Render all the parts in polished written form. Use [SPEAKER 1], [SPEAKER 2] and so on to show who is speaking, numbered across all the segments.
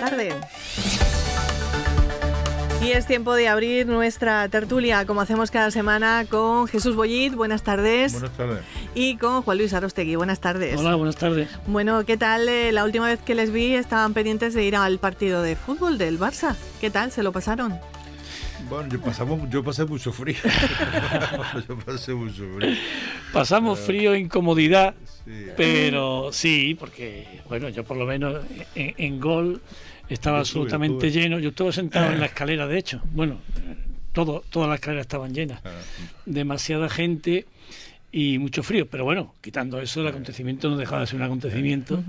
[SPEAKER 1] tarde. Y es tiempo de abrir nuestra tertulia, como hacemos cada semana, con Jesús Bollit. Buenas tardes.
[SPEAKER 2] Buenas tardes.
[SPEAKER 1] Y con Juan Luis Arostegui. Buenas tardes.
[SPEAKER 3] Hola, buenas tardes.
[SPEAKER 1] Bueno, ¿qué tal? La última vez que les vi estaban pendientes de ir al partido de fútbol del Barça. ¿Qué tal? ¿Se lo pasaron?
[SPEAKER 2] Bueno, yo pasé mucho frío.
[SPEAKER 3] Pasamos frío e incomodidad,
[SPEAKER 2] Sí.
[SPEAKER 3] pero sí, porque, bueno, yo por lo menos en gol estaba absolutamente lleno. Yo estuve sentado en la escalera, de hecho. Bueno, todas las escaleras estaban llenas. Demasiada gente y mucho frío. Pero bueno, quitando eso, el acontecimiento no dejaba de ser un acontecimiento.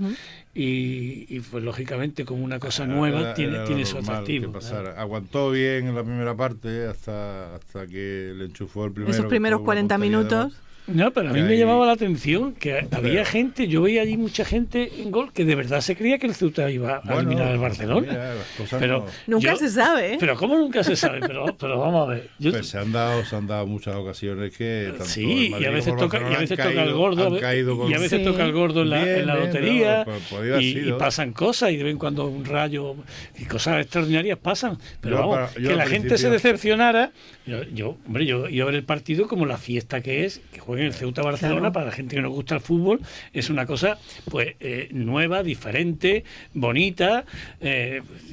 [SPEAKER 3] Y pues lógicamente, como una cosa nueva, tiene su atractivo.
[SPEAKER 2] Aguantó bien en la primera parte hasta que le enchufó el primero.
[SPEAKER 1] Esos primeros 40 minutos.
[SPEAKER 3] No, pero a mí me llamaba la atención que había gente, yo veía allí mucha gente en gol que de verdad se creía que el Ceuta iba a eliminar al Barcelona.
[SPEAKER 2] Mira,
[SPEAKER 3] pero
[SPEAKER 1] nunca se sabe, ¿eh?
[SPEAKER 3] Pero ¿cómo nunca se sabe? Pero vamos a ver.
[SPEAKER 2] Pues se han dado muchas ocasiones que tanto
[SPEAKER 3] sí,
[SPEAKER 2] el
[SPEAKER 3] y a veces toca el
[SPEAKER 2] gordo
[SPEAKER 3] y a veces toca el gordo en la lotería
[SPEAKER 2] y
[SPEAKER 3] pasan cosas y de vez en cuando un rayo y cosas extraordinarias pasan. Pero vamos, que la gente se decepcionara. Yo iba a ver el partido como la fiesta que es, que jueguen el Ceuta Barcelona, claro. Para la gente que nos gusta el fútbol, es una cosa pues nueva, diferente, bonita,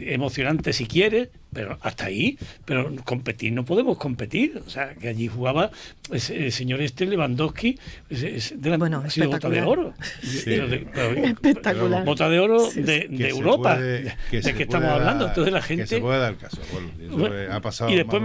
[SPEAKER 3] emocionante si quieres, pero hasta ahí. Pero competir no podemos competir. O sea, que allí jugaba el señor Lewandowski, ha sido bota de oro.
[SPEAKER 2] Sí.
[SPEAKER 1] Espectacular.
[SPEAKER 3] Bota de oro de Europa. ¿De qué estamos hablando? Entonces la gente...
[SPEAKER 2] Que se puede dar caso. Bueno, ha pasado
[SPEAKER 3] y después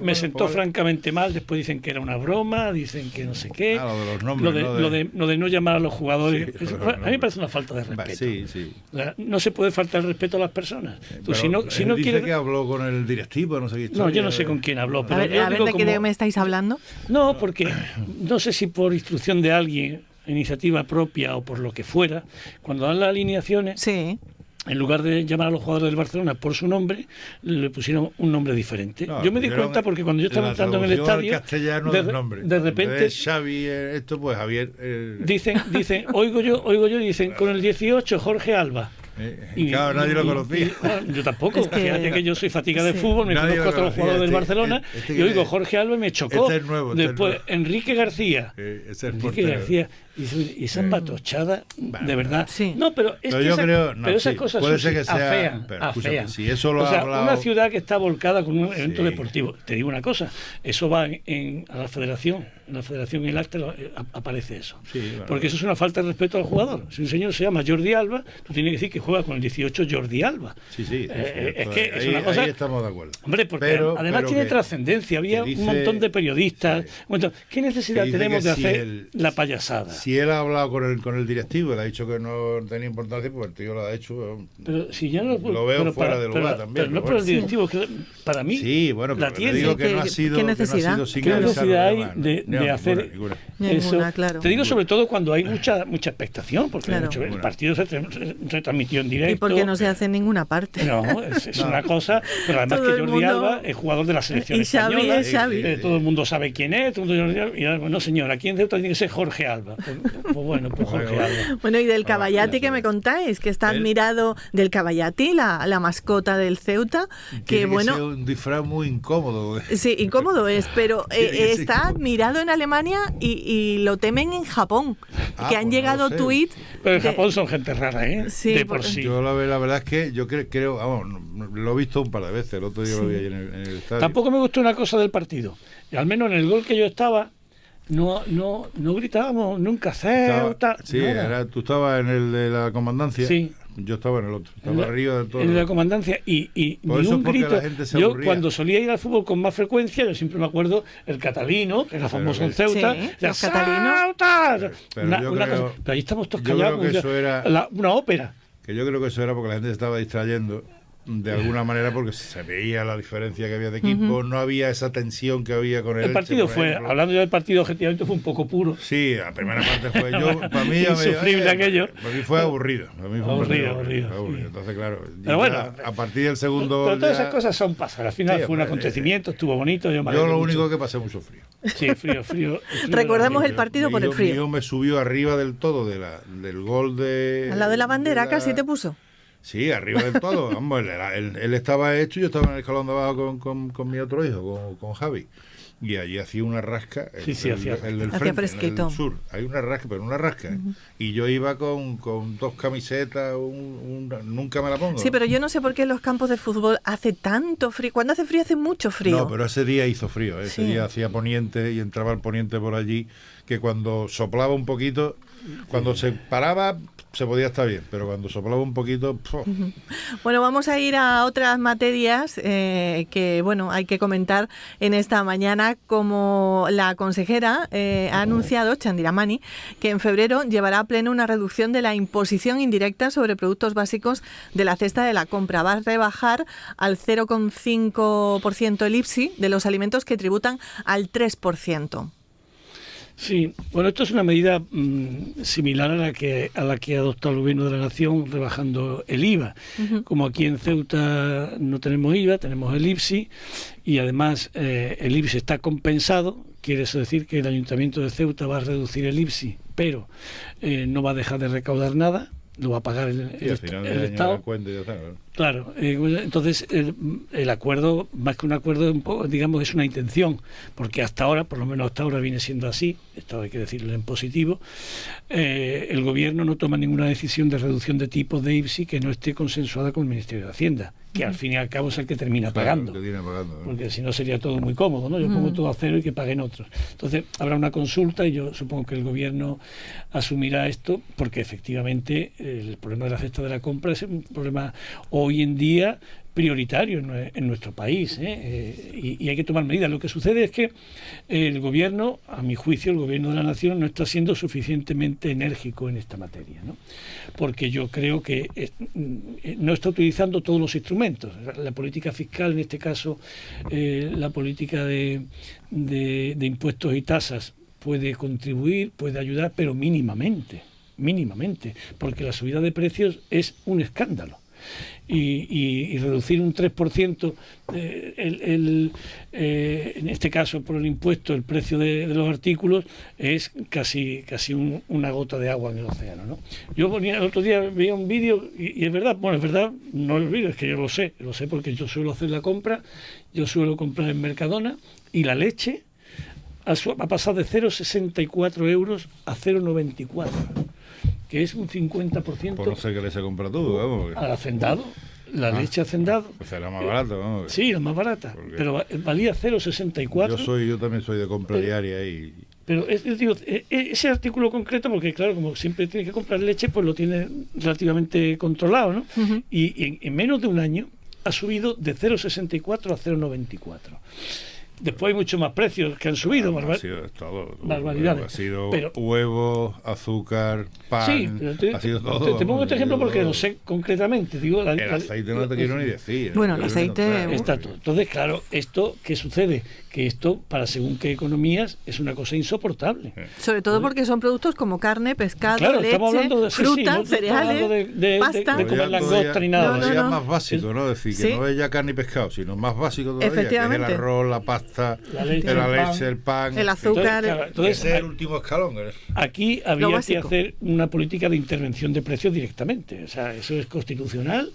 [SPEAKER 3] me sentó francamente mal. Después dicen que era una broma, dicen que no sé qué.
[SPEAKER 2] Lo de los nombres.
[SPEAKER 3] Lo de no llamar a los jugadores. Sí, a mí me parece una falta de respeto.
[SPEAKER 2] Sí.
[SPEAKER 3] O sea, no se puede faltar el respeto a las personas. Tú, si no
[SPEAKER 2] dice que habló con el directivo, no sé qué historia.
[SPEAKER 3] No, yo no sé con quién habló. Pero
[SPEAKER 1] a ver ¿de qué me estáis hablando?
[SPEAKER 3] No, porque no sé si por instrucción de alguien, iniciativa propia o por lo que fuera, cuando dan las alineaciones,
[SPEAKER 1] sí.
[SPEAKER 3] En lugar de llamar a los jugadores del Barcelona por su nombre, le pusieron un nombre diferente. Yo me di cuenta porque cuando yo estaba entrando en el estadio, de repente
[SPEAKER 2] Xavi, esto pues Javier.
[SPEAKER 3] Dicen, oigo yo, dicen con el 18 Jorge Alba.
[SPEAKER 2] Y claro, nadie lo conocía.
[SPEAKER 3] Yo tampoco. Es que... Fíjate que yo soy fatiga de fútbol, me conozco a todos los jugadores del Barcelona. Y oigo Jorge Alba y me chocó.
[SPEAKER 2] Este es nuevo,
[SPEAKER 3] después Enrique García.
[SPEAKER 2] Enrique
[SPEAKER 3] García. Y esa patochada, de verdad.
[SPEAKER 1] Sí.
[SPEAKER 3] No, pero es que esas cosas
[SPEAKER 2] puede ser que sea,
[SPEAKER 3] afean.
[SPEAKER 2] Si eso lo
[SPEAKER 3] ha
[SPEAKER 2] hablado...
[SPEAKER 3] una ciudad que está volcada con un evento deportivo. Te digo una cosa, eso va a la federación. En la federación, en el acta aparece eso. Porque eso es una falta de respeto al jugador. Si un señor se llama Jordi Alba, tú tienes que decir que juega con el 18 Jordi Alba.
[SPEAKER 2] Sí.
[SPEAKER 3] Es que es
[SPEAKER 2] ahí,
[SPEAKER 3] una cosa...
[SPEAKER 2] Ahí estamos de acuerdo.
[SPEAKER 3] Hombre, porque además tiene trascendencia. Había un montón de periodistas. ¿Qué necesidad tenemos de hacer la payasada?
[SPEAKER 2] Si él ha hablado con el directivo, le ha dicho que no tenía importancia, pues el tío lo ha hecho.
[SPEAKER 3] Pero si ya no
[SPEAKER 2] lo veo fuera de lugar también.
[SPEAKER 3] Pero no por el directivo, que para mí la tiene.
[SPEAKER 2] Digo que no ha sido,
[SPEAKER 1] ¿qué necesidad?
[SPEAKER 3] ¿Qué necesidad hay de hacer eso?
[SPEAKER 1] Claro.
[SPEAKER 3] Te digo sobre todo cuando hay mucha expectación, porque el partido se retransmitió en directo.
[SPEAKER 1] Y porque no se hace en ninguna parte.
[SPEAKER 3] No, es una cosa, pero además todo que Jordi Alba es jugador de la selección española.
[SPEAKER 1] Y Xavi.
[SPEAKER 3] Todo el mundo sabe quién es. No, señor, aquí en Ceuta tiene que ser Jorge Alba. Pues bueno, Jorge Alba.
[SPEAKER 1] Bueno, y del Caballati que me contáis, que está admirado del Caballati, la mascota del Ceuta, que bueno...
[SPEAKER 2] Que un disfraz muy incómodo.
[SPEAKER 1] Sí, incómodo es, pero está admirado en Alemania y lo temen en Japón, que han llegado tuits...
[SPEAKER 3] Pero en Japón son gente rara, ¿eh?
[SPEAKER 1] Sí,
[SPEAKER 3] de por sí.
[SPEAKER 2] Yo la verdad es que yo creo, vamos, lo he visto un par de veces, el otro día lo vi ahí en el estadio.
[SPEAKER 3] Tampoco me gustó una cosa del partido, y al menos en el gol que yo estaba, no gritábamos nunca Ceuta.
[SPEAKER 2] Sí, tú estabas en el de la comandancia.
[SPEAKER 3] Sí.
[SPEAKER 2] Yo estaba en el otro, estaba arriba del todo.
[SPEAKER 3] En la comandancia y ni un grito. Yo cuando solía ir al fútbol con más frecuencia, yo siempre me acuerdo el Catalino, que era famoso en Ceuta.
[SPEAKER 1] Sí, los catalinos.
[SPEAKER 3] Pero ahí estamos todos callados.
[SPEAKER 2] Yo creo que eso era
[SPEAKER 3] una ópera.
[SPEAKER 2] Que yo creo que eso era porque la gente se estaba distrayendo de alguna manera, porque se veía la diferencia que había de equipo, no había esa tensión que había con
[SPEAKER 3] el partido fue, hablando yo del partido, objetivamente fue un poco puro.
[SPEAKER 2] Sí, la primera parte fue para mí
[SPEAKER 3] insufrible aquello.
[SPEAKER 2] Para mí fue aburrido. Para mí fue
[SPEAKER 3] aburrido.
[SPEAKER 2] Entonces, claro,
[SPEAKER 3] pero bueno,
[SPEAKER 2] a partir del segundo
[SPEAKER 3] pero todas esas cosas son pasadas. Al final fue un acontecimiento, estuvo bonito. Yo
[SPEAKER 2] lo único que pasé mucho frío.
[SPEAKER 3] Sí, frío.
[SPEAKER 1] Recordamos el partido por el frío.
[SPEAKER 2] Me subió arriba del todo del gol de...
[SPEAKER 1] Al lado de la bandera casi te puso.
[SPEAKER 2] Sí, arriba del todo. Vamos, él estaba hecho, yo estaba en el escalón de abajo con mi otro hijo, con Javi. Y allí hacía una rasca, el del frente,
[SPEAKER 1] fresquito.
[SPEAKER 2] En el sur. Hay una rasca, pero una rasca. Uh-huh. Y yo iba con 2 camisetas, nunca me la pongo.
[SPEAKER 1] Sí, pero yo no sé por qué en los campos de fútbol hace tanto frío. Cuando hace frío hace mucho frío.
[SPEAKER 2] No, pero ese día hizo frío. Ese día hacía poniente y entraba el poniente por allí, que cuando soplaba un poquito, cuando se paraba se podía estar bien, pero cuando soplaba un poquito...
[SPEAKER 1] Bueno, vamos a ir a otras materias que, bueno, hay que comentar en esta mañana, como la consejera ha anunciado, Chandira Mani, que en febrero llevará a pleno una reducción de la imposición indirecta sobre productos básicos de la cesta de la compra. Va a rebajar al 0,5% el IPSI de los alimentos que tributan al 3%.
[SPEAKER 3] Sí, bueno, esto es una medida similar a la que ha adoptado el Gobierno de la Nación, rebajando el IVA. Uh-huh. Como aquí en Ceuta no tenemos IVA, tenemos el IPSI, y además el IPSI está compensado. Quiere eso decir que el Ayuntamiento de Ceuta va a reducir el IPSI, pero no va a dejar de recaudar nada, lo va a pagar el Estado. Claro, entonces el acuerdo, más que un acuerdo, digamos, es una intención, porque hasta ahora, por lo menos hasta ahora viene siendo así, esto hay que decirlo en positivo, el Gobierno no toma ninguna decisión de reducción de tipos de IPSI que no esté consensuada con el Ministerio de Hacienda, que al fin y al cabo es el que termina pagando, porque si no sería todo muy cómodo, ¿no? Yo pongo todo a cero y que paguen otros. Entonces habrá una consulta y yo supongo que el Gobierno asumirá esto, porque efectivamente el problema de la cesta de la compra es un problema hoy en día prioritario en nuestro país, y hay que tomar medidas. Lo que sucede es que el Gobierno, a mi juicio, el Gobierno de la Nación no está siendo suficientemente enérgico en esta materia, ¿no? Porque yo creo que no está utilizando todos los instrumentos. La política fiscal, en este caso, la política de impuestos y tasas puede contribuir, puede ayudar, pero mínimamente, porque la subida de precios es un escándalo. Y reducir un 3%, en este caso por el impuesto, el precio de los artículos, es casi una gota de agua en el océano, ¿no? Yo el otro día veía un vídeo y es verdad, no es vídeo, es que yo lo sé porque yo suelo hacer la compra, yo suelo comprar en Mercadona, y la leche ha pasado de 0,64 euros a 0,94, que es un 50%.
[SPEAKER 2] Pues no sé qué leche compra tú, vamos.
[SPEAKER 3] Al hacendado, la leche hacendado.
[SPEAKER 2] Pues era más barata, vamos.
[SPEAKER 3] Sí, la más barata, pero valía 0,64.
[SPEAKER 2] Yo también soy de compra diaria y...
[SPEAKER 3] Pero digo, ese artículo concreto, porque claro, como siempre tiene que comprar leche, pues lo tiene relativamente controlado, ¿no? Uh-huh. Y en menos de un año ha subido de 0,64 a 0,94. Después hay muchos más precios que han subido,
[SPEAKER 2] ha sido todo,
[SPEAKER 3] barbaridades.
[SPEAKER 2] Ha sido huevos, azúcar, pan, ha sido todo.
[SPEAKER 3] Te pongo este ejemplo porque no sé concretamente. Digo,
[SPEAKER 2] el aceite no te quiero ni decir.
[SPEAKER 1] Bueno, el aceite...
[SPEAKER 3] Está todo. Entonces, claro, ¿esto qué sucede? Que esto, para según qué economías, es una cosa insoportable.
[SPEAKER 1] Sobre todo porque son productos como carne, pescado, leche, fruta, cereales, pasta.
[SPEAKER 3] De comer langosta ni nada.
[SPEAKER 2] No, ya más básico, ¿no? Es decir, que no es ya carne y pescado, sino más básico todavía,
[SPEAKER 1] efectivamente,
[SPEAKER 2] que es el arroz, la pasta, la leche, el pan,
[SPEAKER 1] el azúcar.
[SPEAKER 2] Entonces, ese es el último escalón.
[SPEAKER 3] Aquí habría que hacer una política de intervención de precios directamente. O sea, eso es constitucional,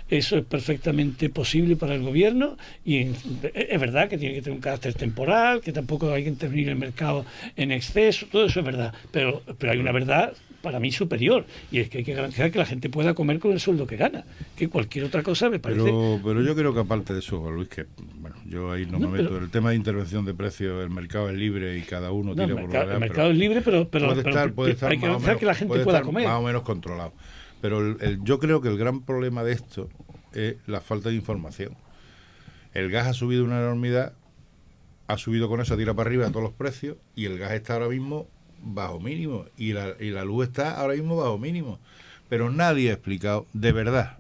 [SPEAKER 3] eso es perfectamente posible para el Gobierno, y es verdad que tiene que tener un carácter temporal, que tampoco hay que intervenir en el mercado en exceso, todo eso es verdad, pero hay una verdad para mí superior, y es que hay que garantizar que la gente pueda comer con el sueldo que gana, que cualquier otra cosa me parece...
[SPEAKER 2] Pero yo creo que aparte de eso, Luis, que bueno, yo ahí no me meto, el tema de intervención de precios, el mercado es libre y cada uno tira por
[SPEAKER 3] el mercado es libre, pero
[SPEAKER 2] puede estar
[SPEAKER 3] hay que garantizar que la gente pueda comer.
[SPEAKER 2] Más o menos controlado. Pero yo creo que el gran problema de esto es la falta de información. El gas ha subido una enormidad, ha subido con eso, tira para arriba a todos los precios, y el gas está ahora mismo bajo mínimo, y la luz está ahora mismo bajo mínimo. Pero nadie ha explicado, de verdad,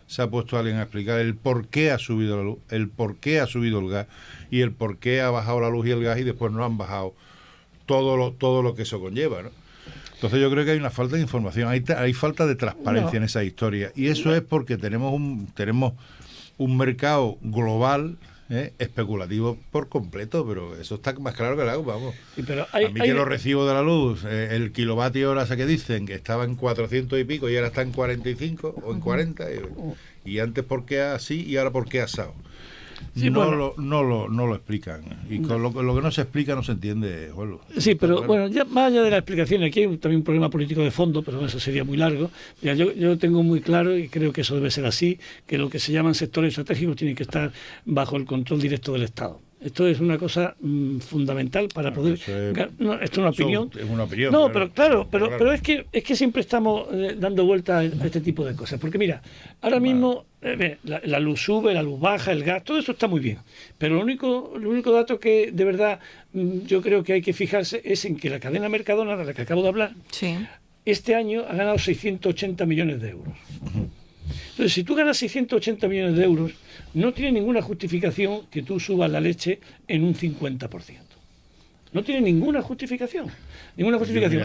[SPEAKER 2] se ha puesto alguien a explicar el por qué ha subido la luz, el por qué ha subido el gas, y el por qué ha bajado la luz y el gas, y después no han bajado todo lo que eso conlleva, ¿no? Entonces yo creo que hay una falta de información, hay falta de transparencia en esa historia, y eso es porque tenemos un mercado global especulativo por completo, pero eso está más claro que el agua, vamos.
[SPEAKER 3] Sí, pero
[SPEAKER 2] a mí que los recibos de la luz, el kilovatio hora que dicen que estaba en 400 y pico y ahora está en 45 o en 40, y antes por qué así y ahora por qué asado. Sí, no lo explican. Y con lo que no se explica no se entiende. Bueno,
[SPEAKER 3] sí, pero bueno, ya más allá de la explicación, aquí hay también un problema político de fondo, pero eso sería muy largo. Mira, yo tengo muy claro, y creo que eso debe ser así, que lo que se llaman sectores estratégicos tienen que estar bajo el control directo del Estado. Esto es una cosa fundamental para poder... esto es una opinión.
[SPEAKER 2] Es una opinión.
[SPEAKER 3] No, pero pero es que siempre estamos dando vueltas a este tipo de cosas. Porque mira, ahora mismo la luz sube, la luz baja, el gas, todo eso está muy bien. Pero lo único dato que de verdad yo creo que hay que fijarse es en que la cadena Mercadona, de la que acabo de hablar,
[SPEAKER 1] sí,
[SPEAKER 3] este año ha ganado 680 millones de euros. Entonces, si tú ganas 680 millones de euros, no tiene ninguna justificación que tú subas la leche en un 50%. No tiene ninguna justificación.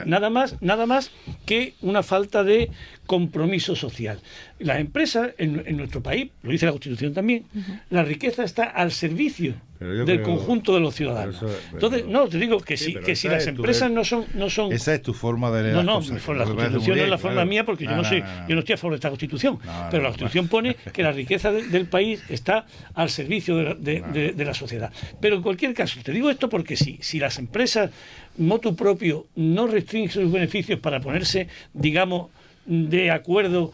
[SPEAKER 3] Nada más que una falta de compromiso social. Las empresas, en nuestro país, lo dice la Constitución también, la riqueza está al servicio del conjunto de los ciudadanos. Entonces, no, te digo que si las empresas no son...
[SPEAKER 2] Esa es tu forma de leer las cosas.
[SPEAKER 3] La Constitución no es la forma mía, porque yo no estoy a favor de esta Constitución. Pero la Constitución pone que la riqueza del país está al servicio de la sociedad. Pero en cualquier caso, te digo esto porque si las empresas motu propio no restringen sus beneficios para ponerse, digamos, de acuerdo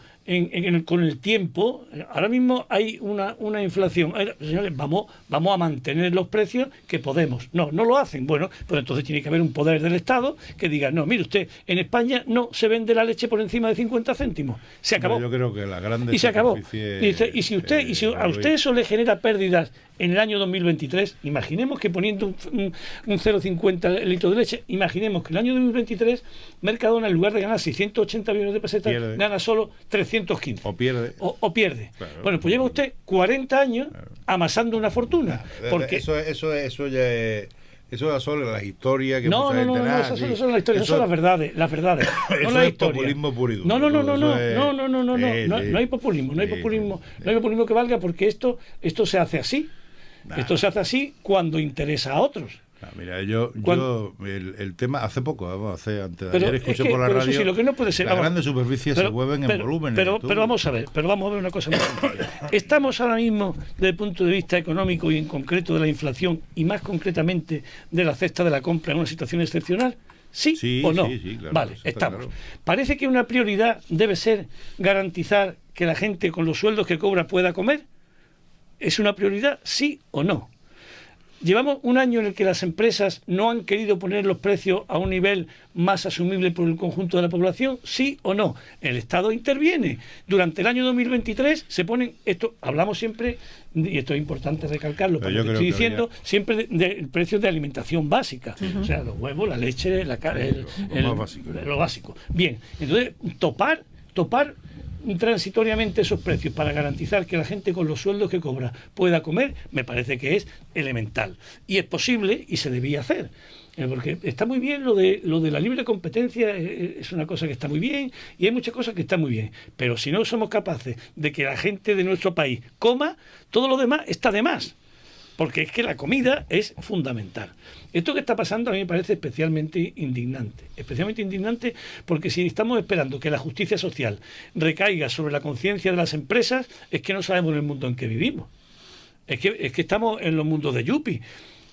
[SPEAKER 3] con el tiempo, ahora mismo hay una inflación. Señores, vamos a mantener los precios que podemos. No lo hacen. Bueno, pues entonces tiene que haber un poder del Estado que diga, no, mire usted, en España no se vende la leche por encima de 50 céntimos. Se acabó.
[SPEAKER 2] Pero yo creo que la grande
[SPEAKER 3] y se acabó. Y si a usted eso le genera pérdidas en el año 2023, imaginemos que poniendo un 0,50 litros de leche, imaginemos que en el año 2023 Mercadona, en lugar de ganar 680 millones de pesetas, gana solo 315.
[SPEAKER 2] O pierde.
[SPEAKER 3] O pierde.
[SPEAKER 2] Claro,
[SPEAKER 3] bueno, pues lleva usted 40 años amasando una fortuna. Porque
[SPEAKER 2] eso ya es... Eso es solo las historias que
[SPEAKER 3] mucha gente eso son las historias, eso son las verdades.
[SPEAKER 2] Eso
[SPEAKER 3] no
[SPEAKER 2] es populismo puro y duro.
[SPEAKER 3] No hay populismo, no hay populismo que valga, porque esto se hace así. Esto se hace así cuando interesa a otros.
[SPEAKER 2] Mira, el tema hace poco, antes de ayer escuché por la radio,
[SPEAKER 3] sí, lo que no puede ser,
[SPEAKER 2] las grandes superficies se mueven en volumen.
[SPEAKER 3] Pero vamos a ver una cosa muy sencilla. Estamos ahora mismo, desde el punto de vista económico y en concreto de la inflación, y más concretamente de la cesta de la compra, en una situación excepcional. ¿Sí o no?
[SPEAKER 2] Sí, claro,
[SPEAKER 3] vale, estamos.
[SPEAKER 2] Claro.
[SPEAKER 3] Parece que una prioridad debe ser garantizar que la gente con los sueldos que cobra pueda comer. ¿Es una prioridad? ¿Sí o no? Llevamos un año en el que las empresas no han querido poner los precios a un nivel más asumible por el conjunto de la población, ¿sí o no? El Estado interviene. Durante el año 2023 se ponen, esto hablamos siempre, y esto es importante recalcarlo, porque estoy diciendo siempre de precios de alimentación básica, o sea, los huevos, la leche, lo básico. Bien, entonces topar transitoriamente esos precios para garantizar que la gente con los sueldos que cobra pueda comer, me parece que es elemental. Y es posible y se debía hacer. Porque está muy bien lo de la libre competencia, es una cosa que está muy bien, y hay muchas cosas que están muy bien. Pero si no somos capaces de que la gente de nuestro país coma, todo lo demás está de más. Porque es que la comida es fundamental. Esto que está pasando a mí me parece especialmente indignante porque si estamos esperando que la justicia social recaiga sobre la conciencia de las empresas, es que no sabemos el mundo en que vivimos. Es que estamos en los mundos de Yupi.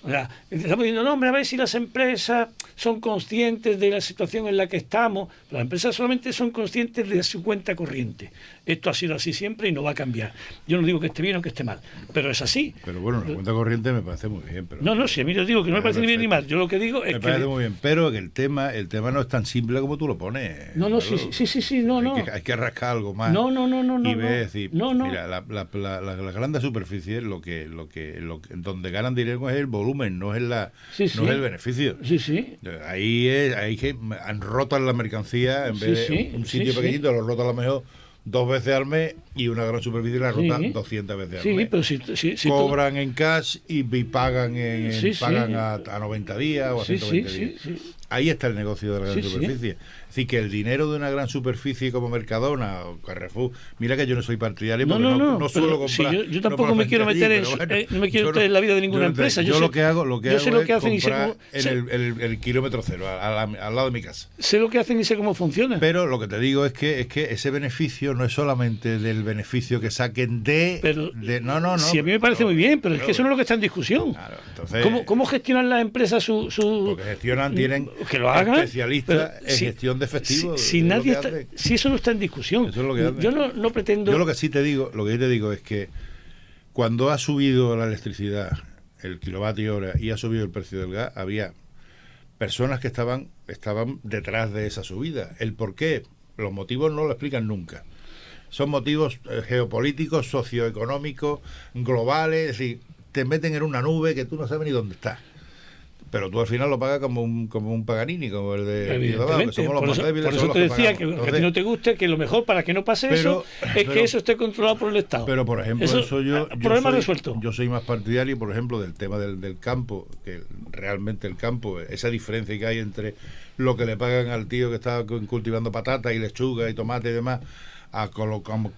[SPEAKER 3] O sea, estamos diciendo, no, hombre, a ver si las empresas son conscientes de la situación en la que estamos. Las empresas solamente son conscientes de su cuenta corriente. Esto ha sido así siempre y no va a cambiar. Yo no digo que esté bien o que esté mal, pero es así.
[SPEAKER 2] Pero bueno, la cuenta corriente me parece muy bien. Pero
[SPEAKER 3] si a mí yo digo que no me parece ni bien ni mal. Yo lo que digo es que...
[SPEAKER 2] Me parece muy bien, pero que el tema no es tan simple como tú lo pones. Hay que rascar algo más. Y decir, mira, las grandes superficies, donde ganan dinero es el volumen, no es el beneficio. Ahí que rotan la mercancía en vez de un sitio pequeñito, lo rotan a lo mejor 2 veces al mes, y una gran superficie la rotan 200 veces al mes.
[SPEAKER 3] Pero si
[SPEAKER 2] cobran en cash y pagan a 90 días o a 120 días. Ahí está el negocio de la gran superficie. Sí. Es decir, que el dinero de una gran superficie como Mercadona o Carrefour, mira que yo no soy partidario porque no suelo comprar.
[SPEAKER 3] Sí, yo tampoco me quiero meter no me quiero meter en la vida de ninguna empresa.
[SPEAKER 2] Yo lo que hago es
[SPEAKER 3] hacen
[SPEAKER 2] comprar el kilómetro cero, al lado de mi casa.
[SPEAKER 3] Sé lo que hacen y sé cómo funciona.
[SPEAKER 2] Pero lo que te digo es que ese beneficio no es solamente del beneficio que saquen no.
[SPEAKER 3] Sí, a mí me parece muy bien, pero es que eso no es lo que está en discusión.
[SPEAKER 2] Claro, entonces,
[SPEAKER 3] ¿Cómo gestionan las empresas su...?
[SPEAKER 2] Porque gestionan, tienen
[SPEAKER 3] que lo hagan,
[SPEAKER 2] especialistas en gestión de efectivos.
[SPEAKER 3] Si eso no está en discusión.
[SPEAKER 2] Eso es lo que
[SPEAKER 3] yo no pretendo...
[SPEAKER 2] Yo lo que te digo es que cuando ha subido la electricidad, el kilovatio hora, y ha subido el precio del gas, había personas que estaban detrás de esa subida. ¿El por qué? Los motivos no lo explican nunca. Son motivos geopolíticos, socioeconómicos, globales, es decir, te meten en una nube que tú no sabes ni dónde está. Pero tú al final lo pagas como un Paganini, como el de Abajo, que somos los más débiles.
[SPEAKER 3] Por eso te decía que a ti no te guste, que lo mejor para que no pase eso es que eso esté controlado por el Estado.
[SPEAKER 2] Pero, por ejemplo,
[SPEAKER 3] problema resuelto.
[SPEAKER 2] Yo soy más partidario, por ejemplo, del tema del campo, que realmente el campo, esa diferencia que hay entre lo que le pagan al tío que está cultivando patatas y lechuga y tomate y demás,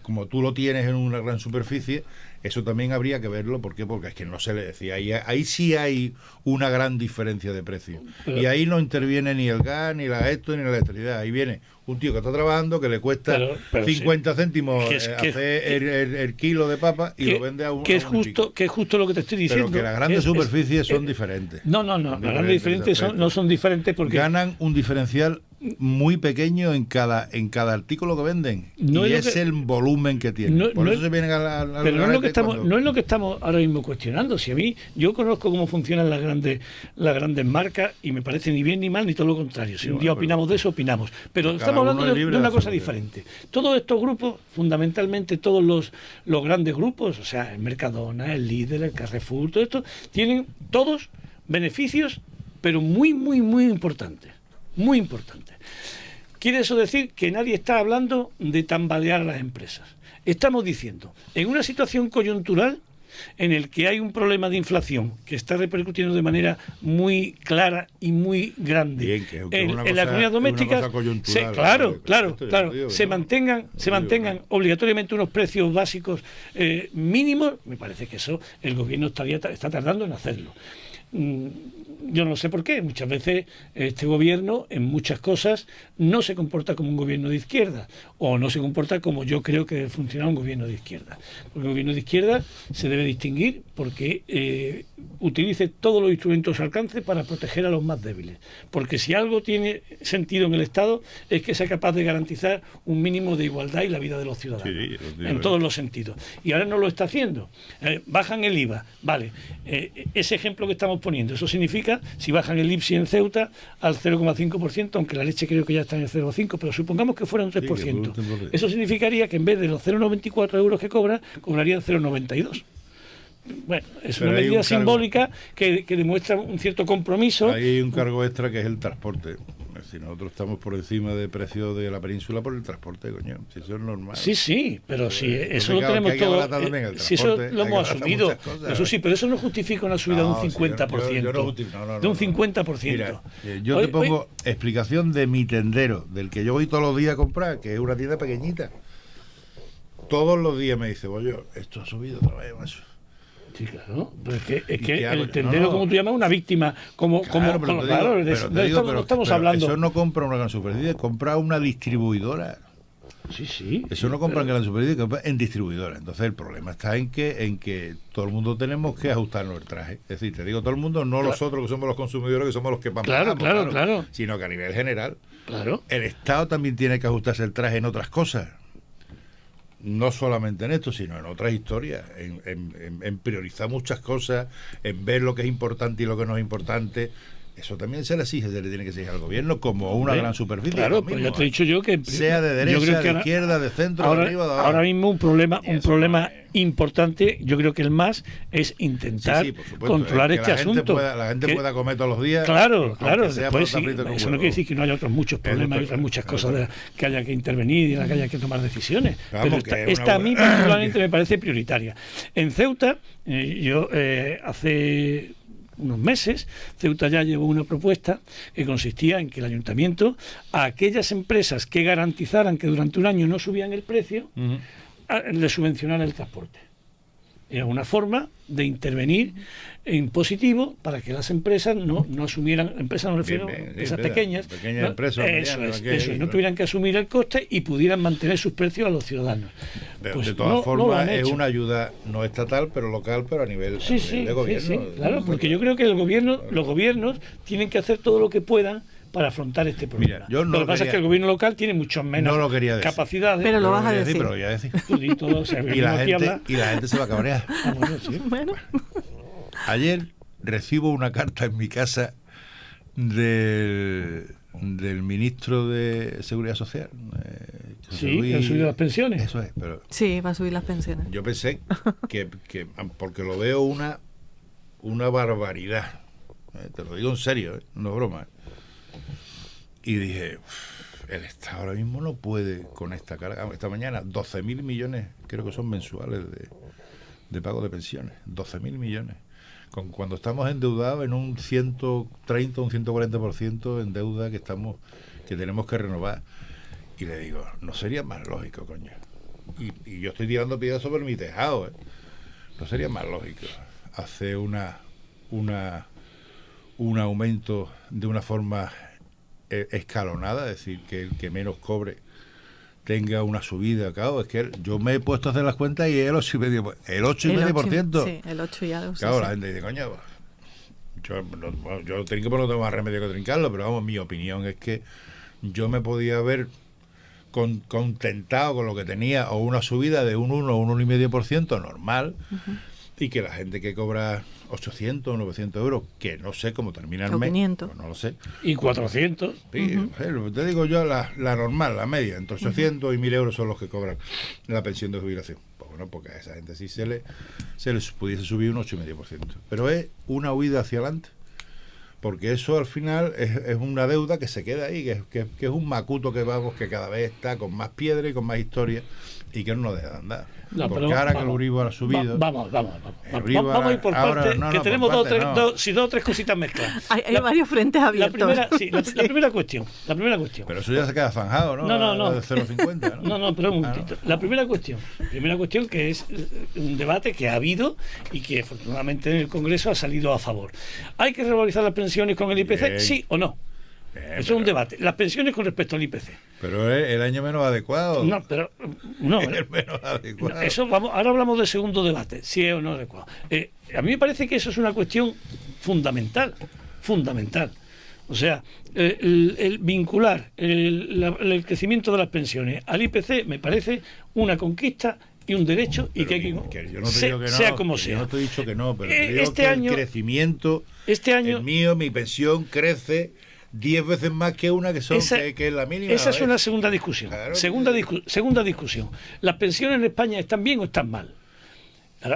[SPEAKER 2] como tú lo tienes en una gran superficie. Eso también habría que verlo. ¿Por qué? Porque es que no se le decía. Ahí sí hay una gran diferencia de precio. Y ahí no interviene ni el gas, ni la electricidad. Ahí viene un tío que está trabajando, que le cuesta 50 céntimos hacer el kilo de papa y lo vende a un...
[SPEAKER 3] Que es justo lo que te estoy diciendo.
[SPEAKER 2] Pero que las grandes superficies son diferentes.
[SPEAKER 3] No. Las grandes diferentes no son diferentes porque...
[SPEAKER 2] Ganan un diferencial muy pequeño en cada artículo que venden. El volumen que tienen. Por eso se vienen a
[SPEAKER 3] pero no es lo que estamos ahora mismo cuestionando. Si a mí, yo conozco cómo funcionan las grandes marcas y me parece ni bien ni mal ni todo lo contrario. Si un día opinamos de eso, opinamos. Pero estamos hablando de una cosa diferente. Todos estos grupos, fundamentalmente todos los grandes grupos, o sea, el Mercadona, el Líder, el Carrefour, todo esto, tienen todos beneficios, pero muy, muy, muy importantes. Muy importantes. Quiere eso decir que nadie está hablando de tambalear a las empresas. Estamos diciendo, en una situación coyuntural en el que hay un problema de inflación que está repercutiendo de manera muy clara y muy grande en la comunidad doméstica, se mantengan obligatoriamente unos precios básicos mínimos. Me parece que eso el gobierno está tardando en hacerlo. Yo no sé por qué. Muchas veces este gobierno en muchas cosas no se comporta como un gobierno de izquierda, o no se comporta como yo creo que debe funcionar un gobierno de izquierda. Porque un gobierno de izquierda se debe distinguir porque utilice todos los instrumentos a su alcance para proteger a los más débiles. Porque si algo tiene sentido en el Estado es que sea capaz de garantizar un mínimo de igualdad y la vida de los ciudadanos, en todos los sentidos. Y ahora no lo está haciendo. Bajan el IVA, vale. Ese ejemplo que estamos poniendo, eso significa, si bajan el IPSI en Ceuta al 0,5%, aunque la leche creo que ya está en el 0,5%, pero supongamos que fuera un 3%. Eso significaría que en vez de los 0,94 euros que cobrarían 0,92. Bueno, es una medida simbólica que demuestra un cierto compromiso.
[SPEAKER 2] Ahí hay un cargo extra que es el transporte. Si nosotros estamos por encima de precio de la península por el transporte, coño, si eso es normal.
[SPEAKER 3] Sí, pero si eso lo tenemos todo, si eso lo hemos asumido, eso sí, pero eso no justifica una subida de un 50%. De un 50%.
[SPEAKER 2] Mira, yo te pongo explicación de mi tendero, del que yo voy todos los días a comprar, que es una tienda pequeñita. Todos los días me dice, oye, esto ha subido otra vez, macho.
[SPEAKER 3] Sí, claro, pero es que el tendero, como tú llamas, una víctima, no estamos hablando.
[SPEAKER 2] Eso no compra una gran superficie, compra una distribuidora.
[SPEAKER 3] Sí.
[SPEAKER 2] Eso no compra en gran superficie, compra en distribuidora. Entonces el problema está en que todo el mundo tenemos que ajustarnos el traje. Es decir, te digo todo el mundo, no nosotros que somos los consumidores, que somos los que pagamos,
[SPEAKER 3] claro,
[SPEAKER 2] sino que a nivel general.
[SPEAKER 3] Claro.
[SPEAKER 2] El Estado también tiene que ajustarse el traje en otras cosas. No solamente en esto, sino en otras historias, en priorizar muchas cosas, en ver lo que es importante y lo que no es importante. Eso también se le tiene que exigir al gobierno como una gran superficie.
[SPEAKER 3] Claro, pues ya te he dicho yo que
[SPEAKER 2] sea de derecha, de izquierda, de centro, de arriba, de abajo.
[SPEAKER 3] Ahora mismo un problema importante, importante, yo creo que el más es intentar controlar este asunto.
[SPEAKER 2] La gente pueda comer todos los días.
[SPEAKER 3] Claro. Después, eso no quiere decir que no haya otros muchos problemas y otras muchas cosas que haya que intervenir y en las que haya que tomar decisiones. Pero esta a mí particularmente me parece prioritaria. En Ceuta, yo hace unos meses, Ceuta ya llevó una propuesta que consistía en que el ayuntamiento, a aquellas empresas que garantizaran que durante un año no subían el precio, le subvencionara el transporte. Era una forma de intervenir en positivo para que las empresas no asumieran, empresas no refiero a empresas pequeñas, no tuvieran que asumir el coste y pudieran mantener sus precios a los ciudadanos.
[SPEAKER 2] Pues de todas formas es una ayuda no estatal pero local, pero a nivel de gobierno.
[SPEAKER 3] Sí, claro, porque yo creo que los gobiernos tienen que hacer todo lo que puedan para afrontar este problema.
[SPEAKER 2] Mira,
[SPEAKER 3] lo que pasa es que el gobierno local tiene mucho menos capacidades.
[SPEAKER 1] Pero lo vas a decir.
[SPEAKER 2] Pero lo voy a decir.
[SPEAKER 3] Y la
[SPEAKER 2] gente se va a cabrear.
[SPEAKER 1] Bueno.
[SPEAKER 2] Ayer recibo una carta en mi casa del ministro de Seguridad Social.
[SPEAKER 3] Que han subido las pensiones.
[SPEAKER 2] Eso es, pero
[SPEAKER 1] sí, va a subir las pensiones.
[SPEAKER 2] Yo pensé que porque lo veo una barbaridad. Te lo digo en serio, no es broma. Y dije, el Estado ahora mismo no puede con esta carga. Esta mañana 12.000 millones, creo que son mensuales de pago de pensiones. 12.000 millones. Cuando estamos endeudados en un 130, un 140% en deuda que tenemos que renovar. Y le digo, no sería más lógico, coño. Y yo estoy tirando piedras sobre mi tejado, ¿eh? No sería más lógico hacer un aumento de una forma escalonada, es decir, que el que menos cobre tenga una subida. Claro, es que yo me he puesto a hacer las cuentas y el 8,5%.
[SPEAKER 1] Sí, el 8 ya lo
[SPEAKER 2] claro, la gente dice, coño, yo trinco, pero no tengo más remedio que trincarlo, pero vamos, mi opinión es que yo me podía haber contentado con lo que tenía, o una subida de un 1 o un 1,5% normal, y que la gente que cobra 800 o 900 euros, que no sé cómo termina el mes,
[SPEAKER 1] 500.
[SPEAKER 2] Pues no lo sé.
[SPEAKER 3] Y 400.
[SPEAKER 2] Sí, te digo yo, la normal, la media, entre 800 y 1.000 euros son los que cobran la pensión de jubilación. Pues bueno, porque a esa gente sí se les pudiese subir un 8,5%. Pero es una huida hacia adelante. Porque eso al final es una deuda que se queda ahí, que es un macuto que cada vez está con más piedra y con más historia y que no nos deja de andar. Porque ahora que el Euribor ha subido...
[SPEAKER 3] Vamos a ir por partes, que tenemos dos o tres cositas mezcladas.
[SPEAKER 1] Hay varios frentes abiertos.
[SPEAKER 3] La primera cuestión.
[SPEAKER 2] Pero eso ya se queda zanjado, ¿no?
[SPEAKER 3] No.
[SPEAKER 2] De 0,50, ¿no?
[SPEAKER 3] No, pero un momentito. La primera cuestión que es un debate que ha habido y que afortunadamente en el Congreso ha salido a favor. ¿Hay que revalorizar las pensiones con el IPC?
[SPEAKER 2] Bien.
[SPEAKER 3] ¿Sí o no? Eso es un debate. Las pensiones con respecto al IPC.
[SPEAKER 2] Pero es el año menos adecuado.
[SPEAKER 3] No, pero no.
[SPEAKER 2] El menos adecuado.
[SPEAKER 3] Eso ahora hablamos del segundo debate, si es o no adecuado. A mí me parece que eso es una cuestión fundamental. O sea, el vincular el crecimiento de las pensiones al IPC me parece una conquista y un derecho, pero y que hay que
[SPEAKER 2] yo no te digo que no,
[SPEAKER 3] sea como sea.
[SPEAKER 2] Yo no te he dicho que no, pero te digo que el crecimiento, el mío, mi pensión crece 10 veces más que una que es la mínima.
[SPEAKER 3] Esa es una segunda discusión. Claro, segunda discusión. ¿Las pensiones en España están bien o están mal?